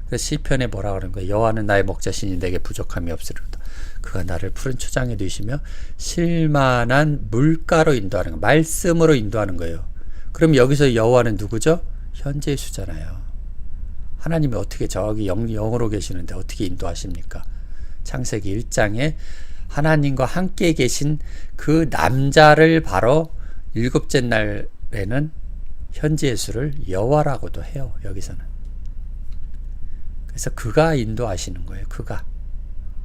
그래서 시편에 뭐라 그러는 거예요? 여호와는 나의 목자시니 내게 부족함이 없으리로다. 그가 나를 푸른 초장에 누이시며 실만한 물가로 인도하는 거, 말씀으로 인도하는 거예요. 그럼 여기서 여호와는 누구죠? 현재의 수잖아요. 하나님이 어떻게 저기 영으로 계시는데 어떻게 인도하십니까? 창세기 1장에 하나님과 함께 계신 그 남자를 바로 일곱째 날에는 현재의 수를 여호와라고도 해요. 여기서는. 그래서 그가 인도하시는 거예요. 그가.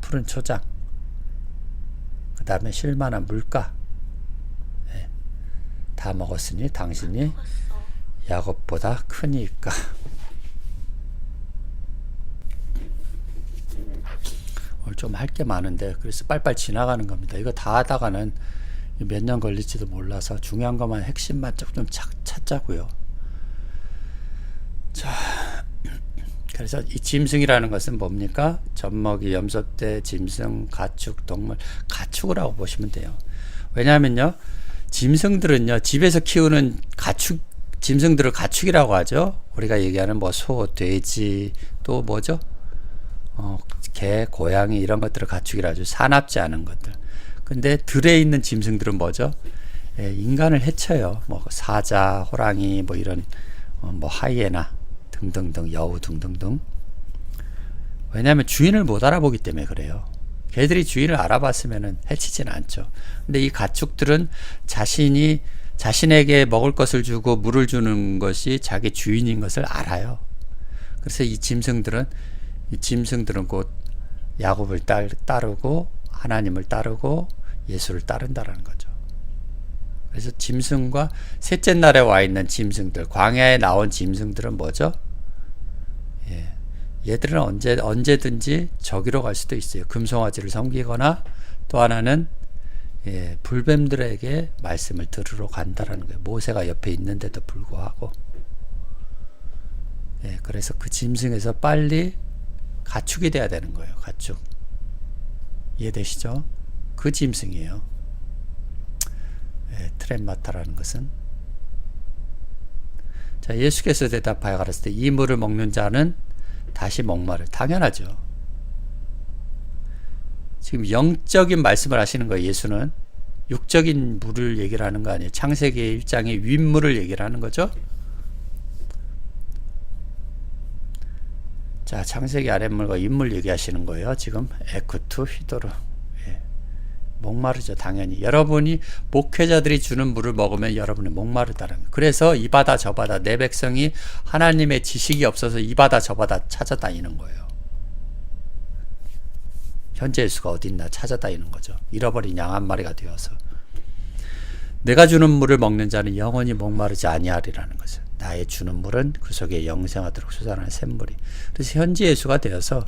푸른 초장. 그 다음에 쉴만한 물가. 다 먹었으니 당신이 야곱보다 크니까. 오늘 좀 할 게 많은데 그래서 빨빨 지나가는 겁니다. 이거 다 하다가는 몇 년 걸릴지도 몰라서 중요한 것만 핵심만 좀 찾자고요. 자, 그래서 이 짐승이라는 것은 뭡니까? 젖먹이, 염소떼, 짐승, 가축, 동물, 가축이라고 보시면 돼요. 왜냐하면요, 짐승들은요, 집에서 키우는 짐승들을 가축이라고 하죠. 우리가 얘기하는 뭐 소, 돼지, 또 뭐죠? 개, 고양이 이런 것들을 가축이라 하죠. 사납지 않은 것들. 근데 들에 있는 짐승들은 뭐죠? 인간을 해쳐요. 뭐 사자, 호랑이, 뭐 이런 뭐 하이에나 등등등, 여우 등등등. 왜냐하면 주인을 못 알아보기 때문에 그래요. 개들이 주인을 알아봤으면 해치진 않죠. 근데 이 가축들은 자신에게 먹을 것을 주고 물을 주는 것이 자기 주인인 것을 알아요. 그래서 이 짐승들은 곧 야곱을 따르고 하나님을 따르고 예수를 따른다라는 거죠. 그래서 짐승과 셋째 날에 와 있는 짐승들, 광야에 나온 짐승들은 뭐죠? 얘들은 언제든지 저기로 갈 수도 있어요. 금송아지를 섬기거나, 또 하나는 불뱀들에게 말씀을 들으러 간다라는 거예요. 모세가 옆에 있는데도 불구하고. 그래서 그 짐승에서 빨리 가축이 돼야 되는 거예요. 가축. 이해되시죠? 그 짐승이에요. 트렘마타라는 것은. 자, 예수께서 대답하여 가라사대 이 물을 먹는 자는 다시 목마를. 당연하죠. 지금 영적인 말씀을 하시는 거예요. 예수는 육적인 물을 얘기를 하는 거 아니에요. 창세기 1장의 윗물을 얘기를 하는 거죠. 자, 창세기 아랫물과 윗물 얘기하시는 거예요. 지금 에쿠투 휘도르. 목마르죠. 당연히 여러분이 목회자들이 주는 물을 먹으면 여러분은 목마르다는 거예요. 그래서 이 바다 저 바다, 내 백성이 하나님의 지식이 없어서 이 바다 저 바다 찾아다니는 거예요. 현재 예수가 어디 있나 찾아다니는 거죠. 잃어버린 양 한 마리가 되어서. 내가 주는 물을 먹는 자는 영원히 목마르지 아니하리라는 거죠. 나의 주는 물은 그 속에 영생하도록 솟아나는 샘물이. 그래서 현재 예수가 되어서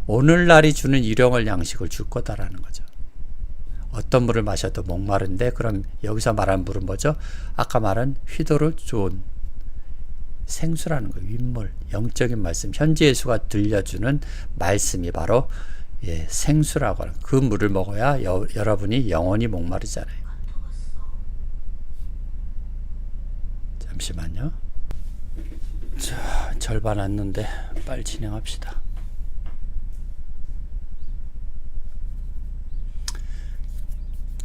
오늘날이 주는 일용할 양식을 줄 거다라는 거죠. 어떤 물을 마셔도 목마른데, 그럼 여기서 말하는 물은 뭐죠? 아까 말한 휘도를 좋은 생수라는 거예요. 윗물, 영적인 말씀, 현재 예수가 들려주는 말씀이 바로 생수라고 하는, 그 물을 먹어야 여러분이 영원히 목마르잖아요. 잠시만요. 자, 절반 왔는데 빨리 진행합시다.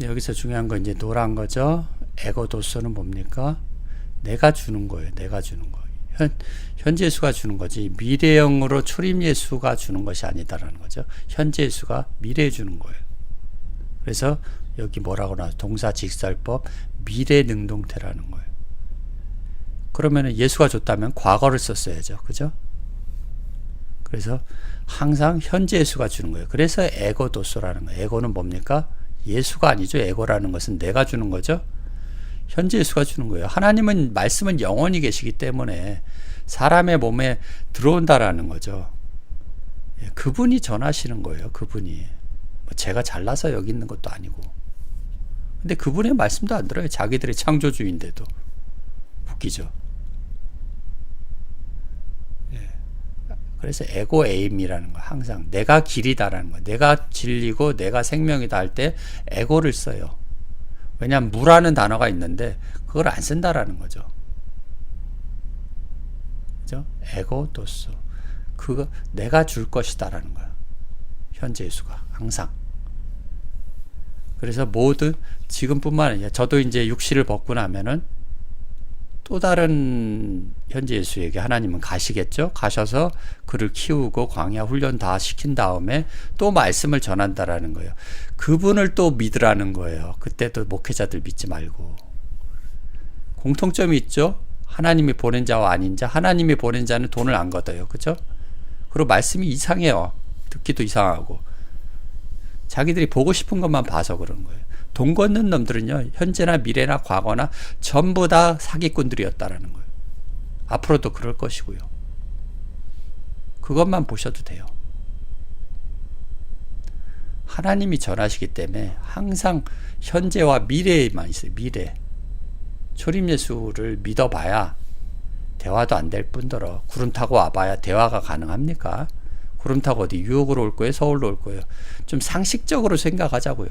여기서 중요한 건 이제 노란 거죠. 에고도소는 뭡니까? 내가 주는 거예요. 내가 주는 거. 현재 예수가 주는 거지, 미래형으로 초림 예수가 주는 것이 아니다라는 거죠. 현재 예수가 미래에 주는 거예요. 그래서 여기 뭐라고 나와? 동사 직설법 미래 능동태라는 거예요. 그러면 예수가 줬다면 과거를 썼어야죠. 그죠? 그래서 항상 현재 예수가 주는 거예요. 그래서 에고도소라는 거예요. 에고는 뭡니까? 예수가 아니죠. 에고라는 것은 내가 주는 거죠. 현재 예수가 주는 거예요. 하나님은 말씀은 영원히 계시기 때문에 사람의 몸에 들어온다라는 거죠. 그분이 전하시는 거예요. 그분이. 제가 잘나서 여기 있는 것도 아니고. 근데 그분의 말씀도 안 들어요. 자기들이 창조주인데도. 웃기죠. 그래서 에고 에임이라는 거, 항상 내가 길이다라는 거, 내가 진리고 내가 생명이다 할 때 에고를 써요. 왜냐하면 무라는 단어가 있는데 그걸 안 쓴다라는 거죠. 그죠? 에고 도스. 그거 내가 줄 것이다라는 거야. 현재 예수가 항상. 그래서 모든 지금뿐만 아니라 저도 이제 육신을 벗고 나면은 또 다른 현재 예수에게 하나님은 가시겠죠. 가셔서 그를 키우고 광야 훈련 다 시킨 다음에 또 말씀을 전한다라는 거예요. 그분을 또 믿으라는 거예요. 그때도 목회자들 믿지 말고. 공통점이 있죠. 하나님이 보낸 자와 아닌 자. 하나님이 보낸 자는 돈을 안 걷어요. 그죠? 그리고 말씀이 이상해요. 듣기도 이상하고. 자기들이 보고 싶은 것만 봐서 그런 거예요. 돈 걷는 놈들은요, 현재나 미래나 과거나 전부 다 사기꾼들이었다라는 거예요. 앞으로도 그럴 것이고요. 그것만 보셔도 돼요. 하나님이 전하시기 때문에 항상 현재와 미래에만 있어요. 미래. 초림 예수를 믿어봐야 대화도 안 될 뿐더러 구름 타고 와봐야 대화가 가능합니까? 구름 타고 어디 뉴욕으로 올 거예요? 서울로 올 거예요? 좀 상식적으로 생각하자고요.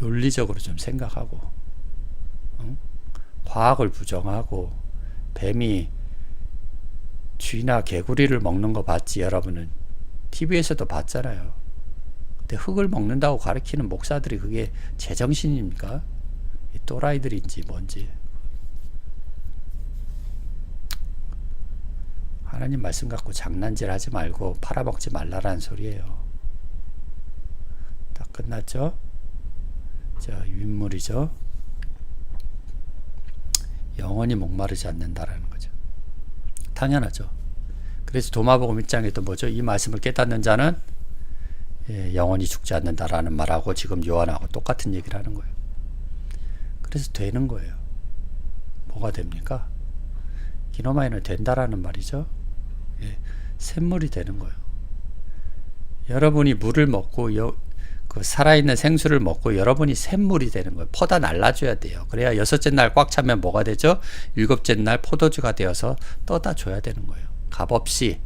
논리적으로 좀 생각하고, 과학을 부정하고. 뱀이 쥐나 개구리를 먹는 거 봤지? 여러분은 TV에서도 봤잖아요. 근데 흙을 먹는다고 가르치는 목사들이 그게 제정신입니까? 또라이들인지 뭔지. 하나님 말씀 갖고 장난질 하지 말고 팔아먹지 말라라는 소리예요. 다 끝났죠? 자, 윗물이죠. 영원히 목마르지 않는다라는 거죠. 당연하죠. 그래서 도마복음 1장에도 뭐죠? 이 말씀을 깨닫는 자는 영원히 죽지 않는다라는 말하고 지금 요한하고 똑같은 얘기를 하는 거예요. 그래서 되는 거예요. 뭐가 됩니까? 기노마이는 된다라는 말이죠. 샘물이 되는 거예요. 여러분이 물을 먹고 그 살아있는 생수를 먹고 여러분이 샘물이 되는 거예요. 퍼다 날라줘야 돼요. 그래야 여섯째 날 꽉 차면 뭐가 되죠? 일곱째 날 포도주가 되어서 떠다 줘야 되는 거예요. 값없이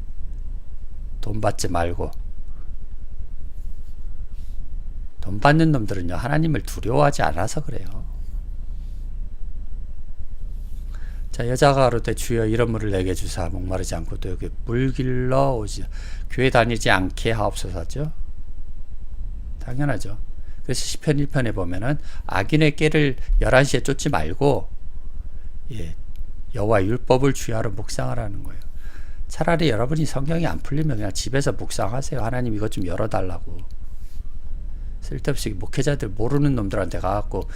돈 받지 말고. 돈 받는 놈들은요, 하나님을 두려워하지 않아서 그래요. 자, 여자가 가로되 주여 이런 물을 내게 주사 목마르지 않고 또 여기 물 길러 오지 교회 다니지 않게 하옵소서죠. 당연하죠. 그래서 시편 1편에 보면은 악인의 깨를 11시에 쫓지 말고 여호와 율법을 주야로 묵상하라는 거예요. 차라리 여러분이 성경이 안 풀리면 그냥 집에서 묵상하세요. 하나님 이것 좀 열어달라고. 쓸데없이 목회자들 모르는 놈들한테 가갖고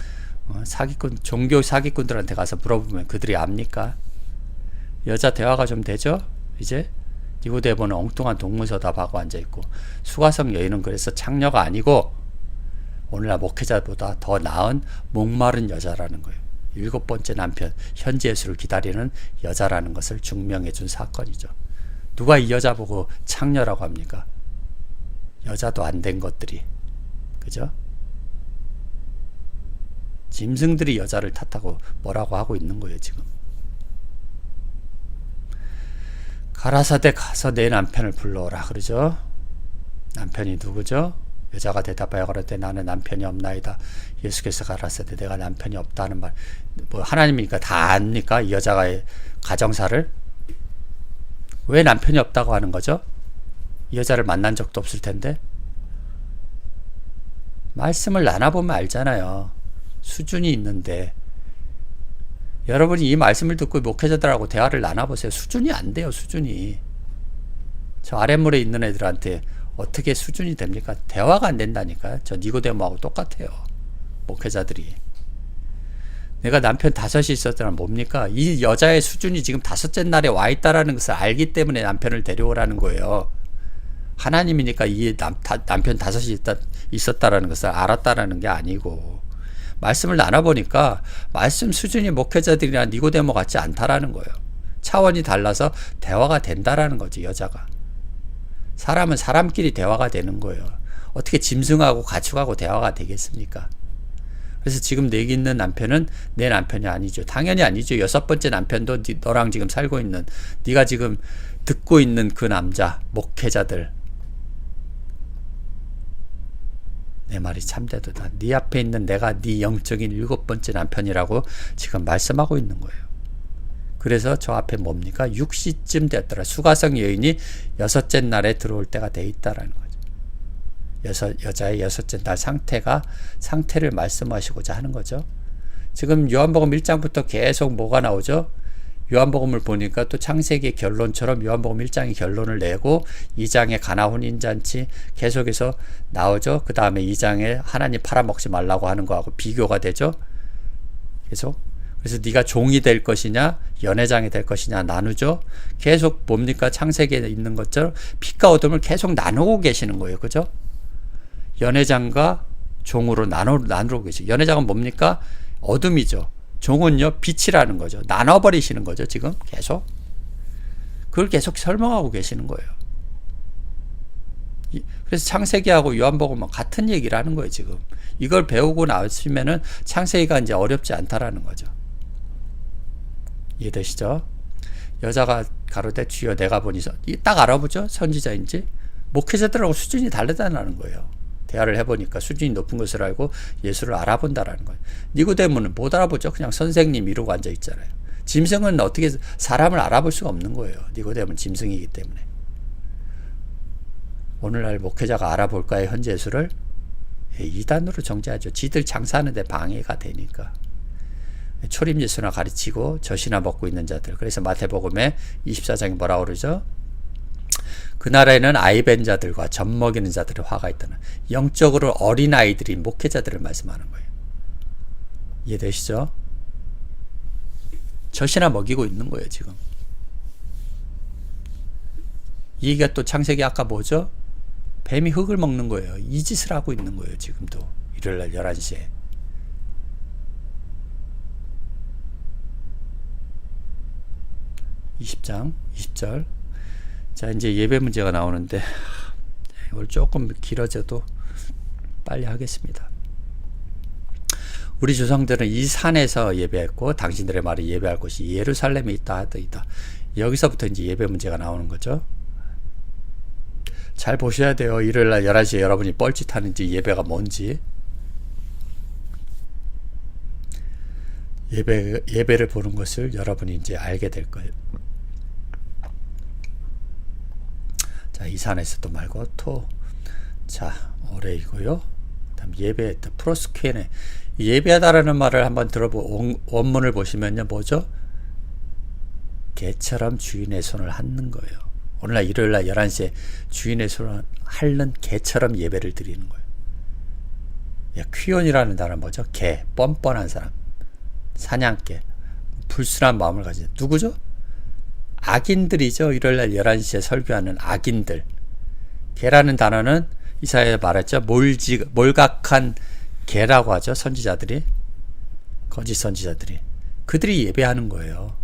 사기꾼, 종교 사기꾼들한테 가서 물어보면 그들이 압니까? 여자 대화가 좀 되죠? 이제 니고데모는 엉뚱한 동문서답하고 앉아있고 수가성 여인은 그래서 창녀가 아니고 오늘날 목회자보다 더 나은 목마른 여자라는 거예요. 7번째 남편 현지 예수를 기다리는 여자라는 것을 증명해 준 사건이죠. 누가 이 여자 보고 창녀라고 합니까? 여자도 안 된 것들이, 그죠? 짐승들이 여자를 탓하고 뭐라고 하고 있는 거예요 지금. 가라사대 가서 내 남편을 불러오라 그러죠. 남편이 누구죠? 여자가 대답하여 가로되 나는 남편이 없나이다. 예수께서 가라사대 내가 남편이 없다는 말, 뭐 하나님이니까 다 압니까? 이 여자가 가정사를 왜 남편이 없다고 하는 거죠? 이 여자를 만난 적도 없을 텐데. 말씀을 나눠보면 알잖아요. 수준이 있는데 여러분이 이 말씀을 듣고 목회자들하고 대화를 나눠보세요. 수준이 안 돼요. 수준이. 저 아랫물에 있는 애들한테 어떻게 수준이 됩니까? 대화가 안 된다니까요. 저 니고데모하고 똑같아요. 목회자들이. 내가 남편 5이 있었다는 뭡니까? 이 여자의 수준이 지금 5째 날에 와 있다라는 것을 알기 때문에 남편을 데려오라는 거예요. 하나님이니까 이 남편 5이 있었다라는 것을 알았다라는 게 아니고, 말씀을 나눠보니까 말씀 수준이 목회자들이나 니고데모 같지 않다라는 거예요. 차원이 달라서 대화가 된다라는 거지. 여자가. 사람은 사람끼리 대화가 되는 거예요. 어떻게 짐승하고 가축하고 대화가 되겠습니까? 그래서 지금 내게 있는 남편은 내 남편이 아니죠. 당연히 아니죠. 6번째 남편도 너랑 지금 살고 있는, 네가 지금 듣고 있는 그 남자, 목회자들, 내 말이 참되도다. 네 앞에 있는 내가 네 영적인 7번째 남편이라고 지금 말씀하고 있는 거예요. 그래서 저 앞에 뭡니까? 6시쯤 되었더라. 수가성 여인이 6째 날에 들어올 때가 돼 있다라는 거죠. 여자의 6째 날 상태를 말씀하시고자 하는 거죠. 지금 요한복음 1장부터 계속 뭐가 나오죠? 요한복음을 보니까 또 창세기의 결론처럼 요한복음 1장이 결론을 내고 2장의 가나 혼인잔치 계속해서 나오죠. 그 다음에 2장에 하나님 팔아먹지 말라고 하는 거하고 비교가 되죠. 계속. 그래서 네가 종이 될 것이냐 연회장이 될 것이냐 나누죠. 계속 뭡니까? 창세기에 있는 것처럼 빛과 어둠을 계속 나누고 계시는 거예요. 그죠? 연회장과 종으로 나누고 계시죠. 연회장은 뭡니까? 어둠이죠. 종은요, 빛이라는 거죠. 나눠버리시는 거죠, 지금 계속. 그걸 계속 설명하고 계시는 거예요. 그래서 창세기하고 요한복음은 같은 얘기를 하는 거예요, 지금. 이걸 배우고 나시면은 창세기가 이제 어렵지 않다라는 거죠. 이해되시죠? 여자가 가로되 주여 내가 보니 딱 알아보죠? 선지자인지. 목회자들하고 수준이 다르다는 거예요. 대화를 해보니까 수준이 높은 것을 알고 예수를 알아본다라는 거예요. 니고데모는 못 알아보죠. 그냥 선생님 이러고 앉아있잖아요. 짐승은 어떻게 사람을 알아볼 수가 없는 거예요. 니고데모는 짐승이기 때문에. 오늘날 목회자가 알아볼까요? 현재 예수를? 이단으로 정죄하죠. 지들 장사하는데 방해가 되니까. 초림 예수나 가르치고 젖이나 먹고 있는 자들. 그래서 마태복음에 24장에 뭐라고 그러죠? 그 나라에는 아이벤 자들과 젖 먹이는 자들의 화가 있다는, 영적으로 어린 아이들이 목회자들을 말씀하는 거예요. 이해되시죠? 젖이나 먹이고 있는 거예요 지금. 이게 또 창세기 아까 뭐죠? 뱀이 흙을 먹는 거예요. 이 짓을 하고 있는 거예요. 지금도 일요일날 11시에. (20장) 20절. 자, 이제 예배 문제가 나오는데 이걸 조금 길어져도 빨리 하겠습니다. 우리 조상들은 이 산에서 예배했고 당신들의 말이 예배할 곳이 예루살렘에 있다. 여기서부터 이제 예배 문제가 나오는 거죠. 잘 보셔야 돼요. 일요일날 11시에 여러분이 뻘짓하는지 예배가 뭔지. 예배를 보는 것을 여러분이 이제 알게 될 거예요. 자, 이 산에서도 말고 자, 오레이고요. 그다음 예배, 프로스케네. 예배하다라는 말을 한번 원문을 보시면요, 뭐죠? 개처럼 주인의 손을 핥는 거예요. 오늘날 일요일날 11시에 주인의 손을 핥는 개처럼 예배를 드리는 거예요. 퀴온이라는 단어는 뭐죠? 개, 뻔뻔한 사람, 사냥개, 불순한 마음을 가진 누구죠? 악인들이죠. 일요일날 11시에 설교하는 악인들. 개라는 단어는 이사야에 말했죠. 몰각한 개라고 하죠. 선지자들이, 거짓 선지자들이. 그들이 예배하는 거예요.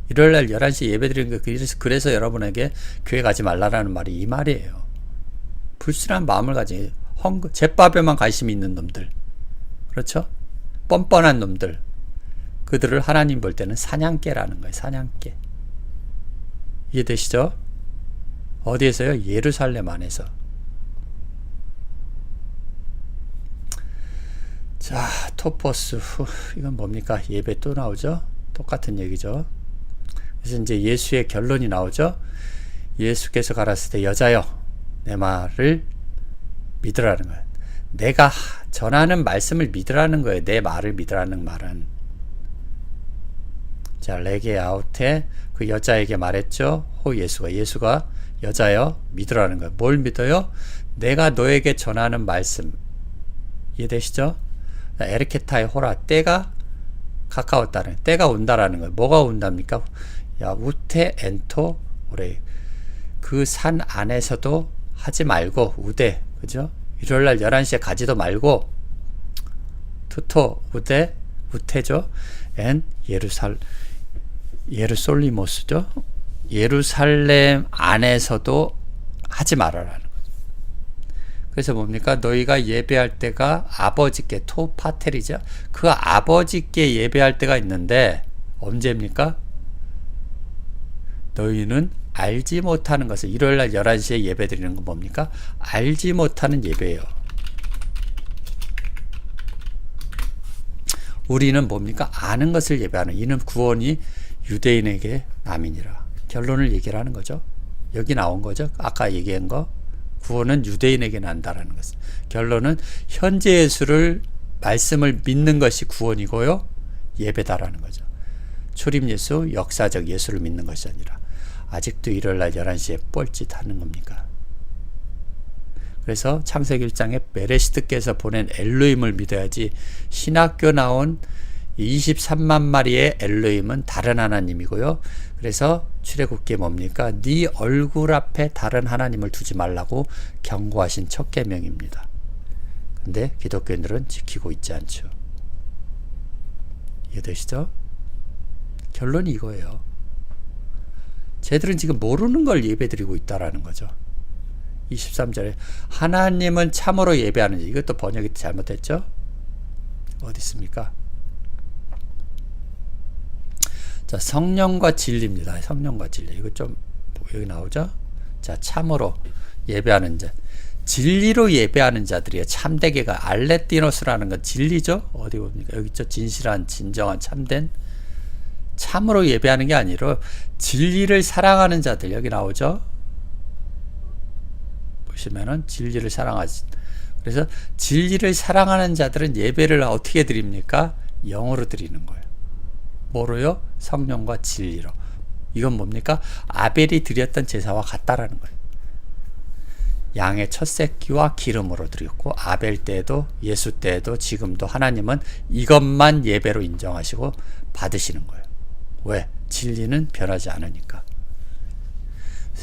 일요일날 11시에 예배 드리는 거. 그래서 여러분에게 교회 가지 말라라는 말이 이 말이에요. 불순한 마음을 가진 잿밥에만 관심이 있는 놈들, 그렇죠? 뻔뻔한 놈들, 그들을 하나님 볼 때는 사냥개라는 거예요. 사냥개. 이해되시죠? 어디에서요? 예루살렘 안에서. 자, 토포스 이건 뭡니까? 예배 또 나오죠? 똑같은 얘기죠. 그래서 이제 예수의 결론이 나오죠. 예수께서 가라사대 때 여자여 내 말을 믿으라는 거예요. 내가 전하는 말씀을 믿으라는 거예요. 내 말을 믿으라는 말은. 자, 레게 아웃에 그 여자에게 말했죠. 예수가 여자여 믿으라는 거예요. 뭘 믿어요? 내가 너에게 전하는 말씀. 이해되시죠? 에르케타의 호라, 때가 가까웠다는, 때가 온다라는 거예요. 뭐가 온답니까? 우테 엔토 오레. 그 산 안에서도 하지 말고, 우대, 그죠? 일요일날 11시에 가지도 말고, 투토, 우테죠? 엔 예루솔리모스죠? 예루살렘 안에서도 하지 말아라는 거죠. 그래서 뭡니까? 너희가 예배할 때가 아버지께, 토파텔이죠? 그 아버지께 예배할 때가 있는데, 언제입니까? 너희는 알지 못하는 것을, 일요일날 11시에 예배 드리는 건 뭡니까? 알지 못하는 예배예요. 우리는 뭡니까? 아는 것을 예배하는, 이는 구원이 유대인에게 남이니라. 결론을 얘기를 하는 거죠. 여기 나온 거죠. 아까 얘기한 거. 구원은 유대인에게 난다라는 것은. 결론은 현재 예수를, 말씀을 믿는 것이 구원이고요. 예배다라는 거죠. 초림 예수, 역사적 예수를 믿는 것이 아니라 아직도 일요일날 11시에 뻘짓하는 겁니까? 그래서 창세기 1장에 베레시트께서 보낸 엘로힘을 믿어야지, 신학교 나온 23만 마리의 엘로힘은 다른 하나님이고요. 그래서 출애굽기에 뭡니까? 네 얼굴 앞에 다른 하나님을 두지 말라고 경고하신 첫 계명입니다. 근데 기독교인들은 지키고 있지 않죠. 이해되시죠? 결론이 이거예요. 쟤들은 지금 모르는 걸 예배드리고 있다라는 거죠. 23절에 하나님은 참으로 예배하는지, 이것도 번역이 잘못됐죠? 어디 있습니까? 자, 성령과 진리입니다. 성령과 진리. 이거 좀 여기 나오죠? 자, 참으로 예배하는 자. 진리로 예배하는 자들이에요. 참되게가 알레띠노스라는 건 진리죠? 어디 봅니까? 여기 있죠? 진실한, 진정한, 참된. 참으로 예배하는 게 아니라 진리를 사랑하는 자들. 여기 나오죠? 보시면은 진리를 사랑하지. 그래서 진리를 사랑하는 자들은 예배를 어떻게 드립니까? 영으로 드리는 거예요. 뭐로요? 성령과 진리로. 이건 뭡니까? 아벨이 드렸던 제사와 같다라는 거예요. 양의 첫 새끼와 기름으로 드렸고, 아벨 때에도 예수 때에도 지금도 하나님은 이것만 예배로 인정하시고 받으시는 거예요. 왜? 진리는 변하지 않으니까.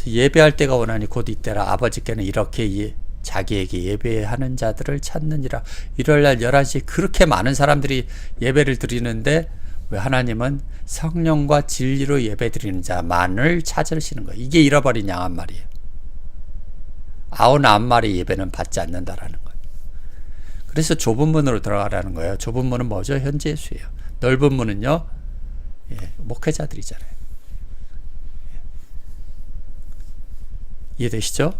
예배할 때가 오나니 곧 이때라. 아버지께는 이렇게 자기에게 예배하는 자들을 찾느니라. 일요일날 11시에 그렇게 많은 사람들이 예배를 드리는데 왜 하나님은 성령과 진리로 예배 드리는 자만을 찾으시는 거예요. 이게 잃어버린 양 한 마리예요. 99마리 예배는 받지 않는다라는 거예요. 그래서 좁은 문으로 들어가라는 거예요. 좁은 문은 뭐죠? 현재 예수예요. 넓은 문은요, 목회자들이잖아요. 이해되시죠?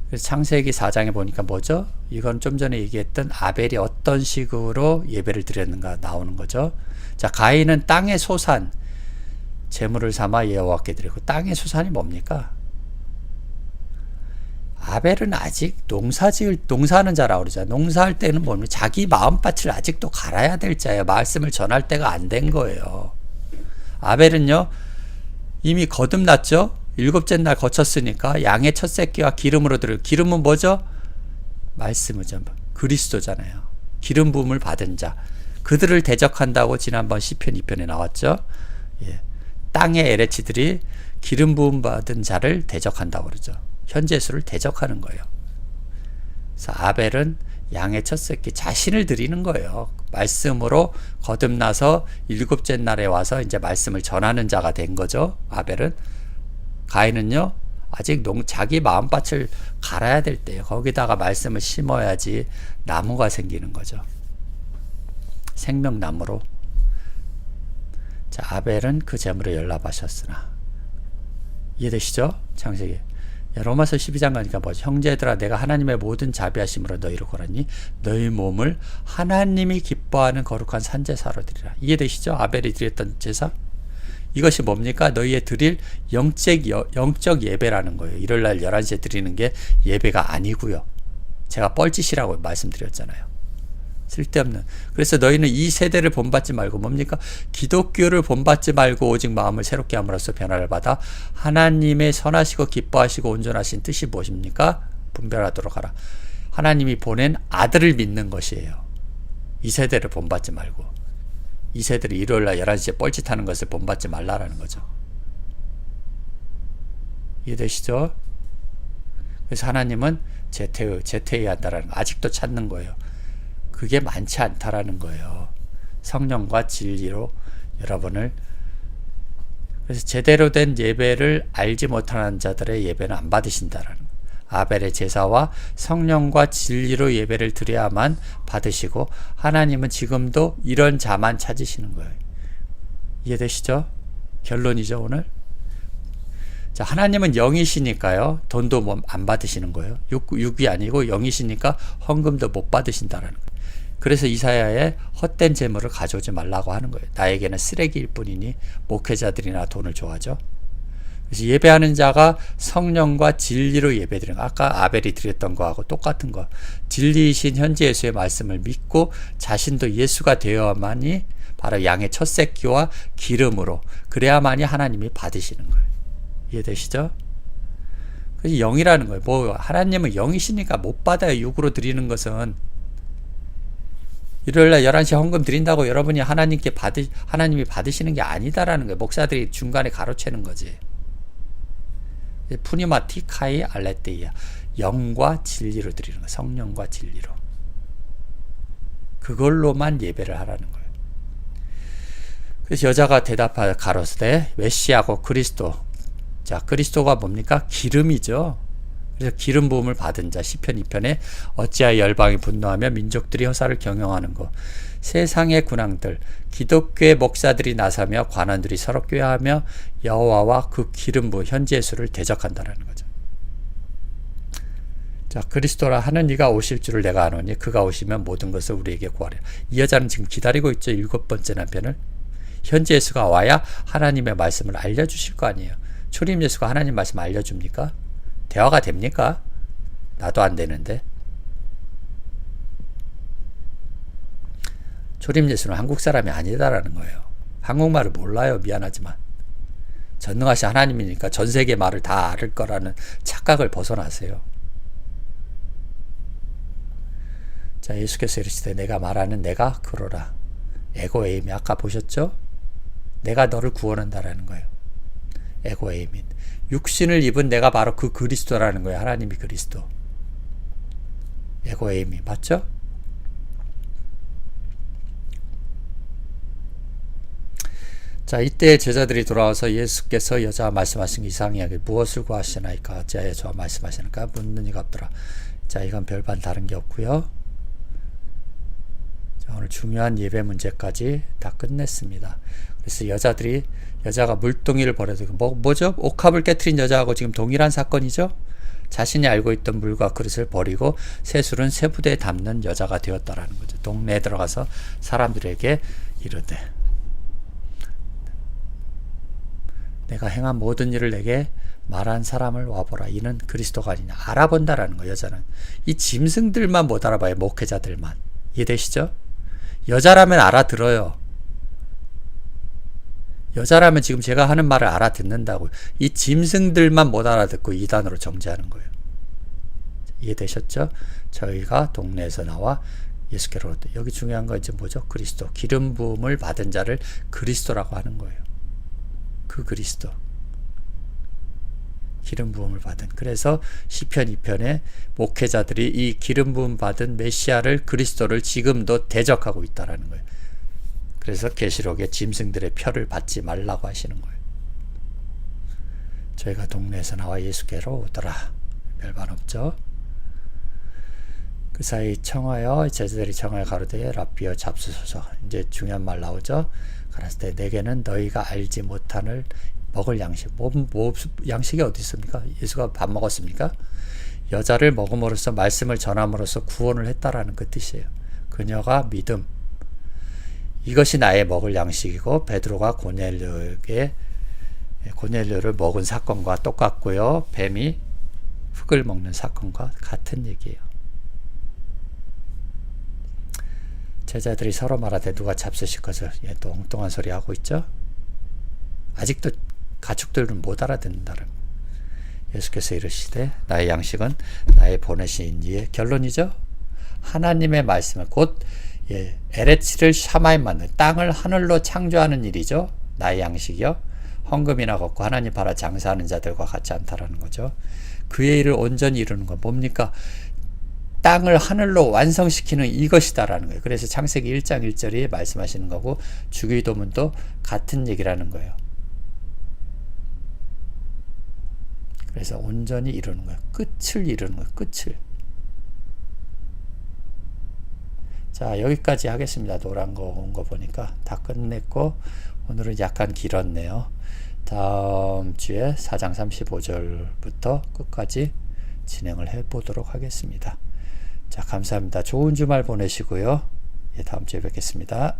그래서 창세기 4장에 보니까 뭐죠? 이건 좀 전에 얘기했던 아벨이 어떤 식으로 예배를 드렸는가 나오는 거죠. 자, 가인은 땅의 소산 제물을 삼아 여호와께 드리고, 땅의 소산이 뭡니까? 아벨은 아직 농사하는 자라고 그러잖아요. 농사할 때는 뭡니까? 자기 마음밭을 아직도 갈아야 될 자예요. 말씀을 전할 때가 안 된 거예요. 아벨은요, 이미 거듭났죠? 7째 날 거쳤으니까 양의 첫 새끼와 기름으로 기름은 뭐죠? 말씀이죠. 그리스도잖아요. 기름 부음을 받은 자. 그들을 대적한다고 지난번 시편 2편에 나왔죠. 땅의 에레치들이 기름 부음 받은 자를 대적한다고 그러죠. 현재 예수를 대적하는 거예요. 그래서 아벨은 양의 첫 새끼 자신을 드리는 거예요. 말씀으로 거듭나서 7째 날에 와서 이제 말씀을 전하는 자가 된 거죠. 아벨은. 가인은요, 아직 자기 마음밭을 갈아야 될 때예요. 거기다가 말씀을 심어야지 나무가 생기는 거죠. 생명나무로. 자, 아벨은 그 제물에 연락하셨으나. 이해되시죠? 창세기. 로마서 12장 가니까 뭐죠? 형제들아, 내가 하나님의 모든 자비하심으로 너희를 고라니 너희 몸을 하나님이 기뻐하는 거룩한 산제사로 드리라. 이해되시죠? 아벨이 드렸던 제사. 이것이 뭡니까? 너희의 드릴 영적 예배라는 거예요. 일요일날 11시에 드리는 게 예배가 아니고요. 제가 뻘짓이라고 말씀드렸잖아요. 쓸데없는. 그래서 너희는 이 세대를 본받지 말고 뭡니까? 기독교를 본받지 말고 오직 마음을 새롭게 함으로써 변화를 받아 하나님의 선하시고 기뻐하시고 온전하신 뜻이 무엇입니까? 분별하도록 하라. 하나님이 보낸 아들을 믿는 것이에요. 이 세대를 본받지 말고. 이 세대를 일요일날 11시에 뻘짓하는 것을 본받지 말라라는 거죠. 이해되시죠? 그래서 하나님은 재퇴해한다라는 거, 아직도 찾는 거예요. 그게 많지 않다라는 거예요. 성령과 진리로 여러분을. 그래서 제대로 된 예배를 알지 못하는 자들의 예배는 안 받으신다라는 거예요. 아벨의 제사와 성령과 진리로 예배를 드려야만 받으시고, 하나님은 지금도 이런 자만 찾으시는 거예요. 이해되시죠? 결론이죠, 오늘. 자, 하나님은 영이시니까요, 돈도 안 받으시는 거예요. 육이 아니고 영이시니까 헌금도 못 받으신다라는 거예요. 그래서 이사야의 헛된 재물을 가져오지 말라고 하는 거예요. 나에게는 쓰레기일 뿐이니 목회자들이나 돈을 좋아하죠. 그래서 예배하는 자가 성령과 진리로 예배드리는 거. 아까 아벨이 드렸던 거하고 똑같은 거. 진리이신 현재 예수의 말씀을 믿고 자신도 예수가 되어야만이 바로 양의 첫 새끼와 기름으로, 그래야만이 하나님이 받으시는 거예요. 이해되시죠? 그래서 영이라는 거예요. 뭐 하나님은 영이시니까 못 받아요. 육으로 드리는 것은. 일요일날 11시에 헌금 드린다고 여러분이 하나님이 받으시는 게 아니다라는 거예요. 목사들이 중간에 가로채는 거지. 푸니마티 카이 알레테이아, 영과 진리로 드리는 거예요. 성령과 진리로. 그걸로만 예배를 하라는 거예요. 그래서 여자가 가로되 메시아고 그리스도. 자, 그리스도가 뭡니까? 기름이죠. 그래서 기름 부음을 받은 자, 시편 2편에 어찌하여 열방이 분노하며 민족들이 허사를 경영하는 것. 세상의 군왕들, 기독교의 목사들이 나서며 관원들이 서로 꾀하며 여호와와 그 기름 부음 현재 예수를 대적한다는 거죠. 자, 그리스도라 하는 이가 오실 줄을 내가 아노니 그가 오시면 모든 것을 우리에게 구하리라. 이 여자는 지금 기다리고 있죠. 7번째 남편을. 현재 예수가 와야 하나님의 말씀을 알려주실 거 아니에요. 초림 예수가 하나님 말씀 알려줍니까? 대화가 됩니까? 나도 안 되는데. 초림 예수는 한국 사람이 아니다라는 거예요. 한국말을 몰라요. 미안하지만. 전능하신 하나님이니까 전 세계 말을 다 알을 거라는 착각을 벗어나세요. 자, 예수께서 이르시되 내가 말하는 내가 그러라. 에고에임이 아까 보셨죠? 내가 너를 구원한다라는 거예요. 에고에이민. 육신을 입은 내가 바로 그 그리스도라는 거예요. 하나님이 그리스도. 에고에이민. 맞죠? 자, 이때 제자들이 돌아와서 예수께서 여자와 말씀하신 이상하게 무엇을 구하시나이까? 어찌하여 저와 말씀하시나이까? 묻는 이가 없더라. 자, 이건 별반 다른 게 없고요. 자, 오늘 중요한 예배 문제까지 다 끝냈습니다. 그래서 여자가 물동이를 버려도 뭐죠? 옥합을 깨트린 여자하고 지금 동일한 사건이죠? 자신이 알고 있던 물과 그릇을 버리고 새술은 새 부대에 담는 여자가 되었다라는 거죠. 동네에 들어가서 사람들에게 이르되 내가 행한 모든 일을 내게 말한 사람을 와보라. 이는 그리스도가 아니냐. 알아본다라는 거예요. 여자는. 이 짐승들만 못 알아봐요. 목회자들만. 이해되시죠? 여자라면 알아들어요. 여자라면 지금 제가 하는 말을 알아듣는다고요. 이 짐승들만 못 알아듣고 이단으로 정죄하는 거예요. 이해되셨죠? 저희가 동네에서 나와 예수께로 오되. 여기 중요한 건 이제 뭐죠? 그리스도. 기름 부음을 받은 자를 그리스도라고 하는 거예요. 그 그리스도. 기름 부음을 받은. 그래서 시편 2편에 목회자들이 이 기름 부음 받은 메시아를 그리스도를 지금도 대적하고 있다라는 거예요. 그래서 계시록에 짐승들의 표를 받지 말라고 하시는 거예요. 저희가 동네에서 나와 예수께로 오더라. 별반 없죠. 그 사이 청하여 제자들이 청하여 가로되 랍비여 잡수소서. 이제 중요한 말 나오죠. 가라사 때 내게는 너희가 알지 못하는 먹을 양식. 양식이 어디 있습니까? 예수가 밥 먹었습니까? 여자를 먹음으로써 말씀을 전함으로써 구원을 했다라는 그 뜻이에요. 그녀가 믿음. 이것이 나의 먹을 양식이고 베드로가 고넬료를 먹은 사건과 똑같고요. 뱀이 흙을 먹는 사건과 같은 얘기예요. 제자들이 서로 말하되 누가 잡수실 것을 또 엉뚱한 소리 하고 있죠. 아직도 가축들은 못 알아듣는다는 예수께서 이르시되 나의 양식은 나의 보내신 이의 결론이죠. 하나님의 말씀을 곧 에레치를 샤마임 만든 땅을 하늘로 창조하는 일이죠. 나의 양식이요. 헌금이나 걷고 하나님 팔아 장사하는 자들과 같지 않다라는 거죠. 그의 일을 온전히 이루는 건 뭡니까? 땅을 하늘로 완성시키는 이것이다라는 거예요. 그래서 창세기 1장 1절에 말씀하시는 거고 주기도문도 같은 얘기라는 거예요. 그래서 온전히 이루는 거예요. 끝을 이루는 거예요. 끝을. 자, 여기까지 하겠습니다. 노란 거 온 거 보니까 다 끝냈고 오늘은 약간 길었네요. 다음 주에 4장 35절부터 끝까지 진행을 해보도록 하겠습니다. 자, 감사합니다. 좋은 주말 보내시고요. 다음 주에 뵙겠습니다.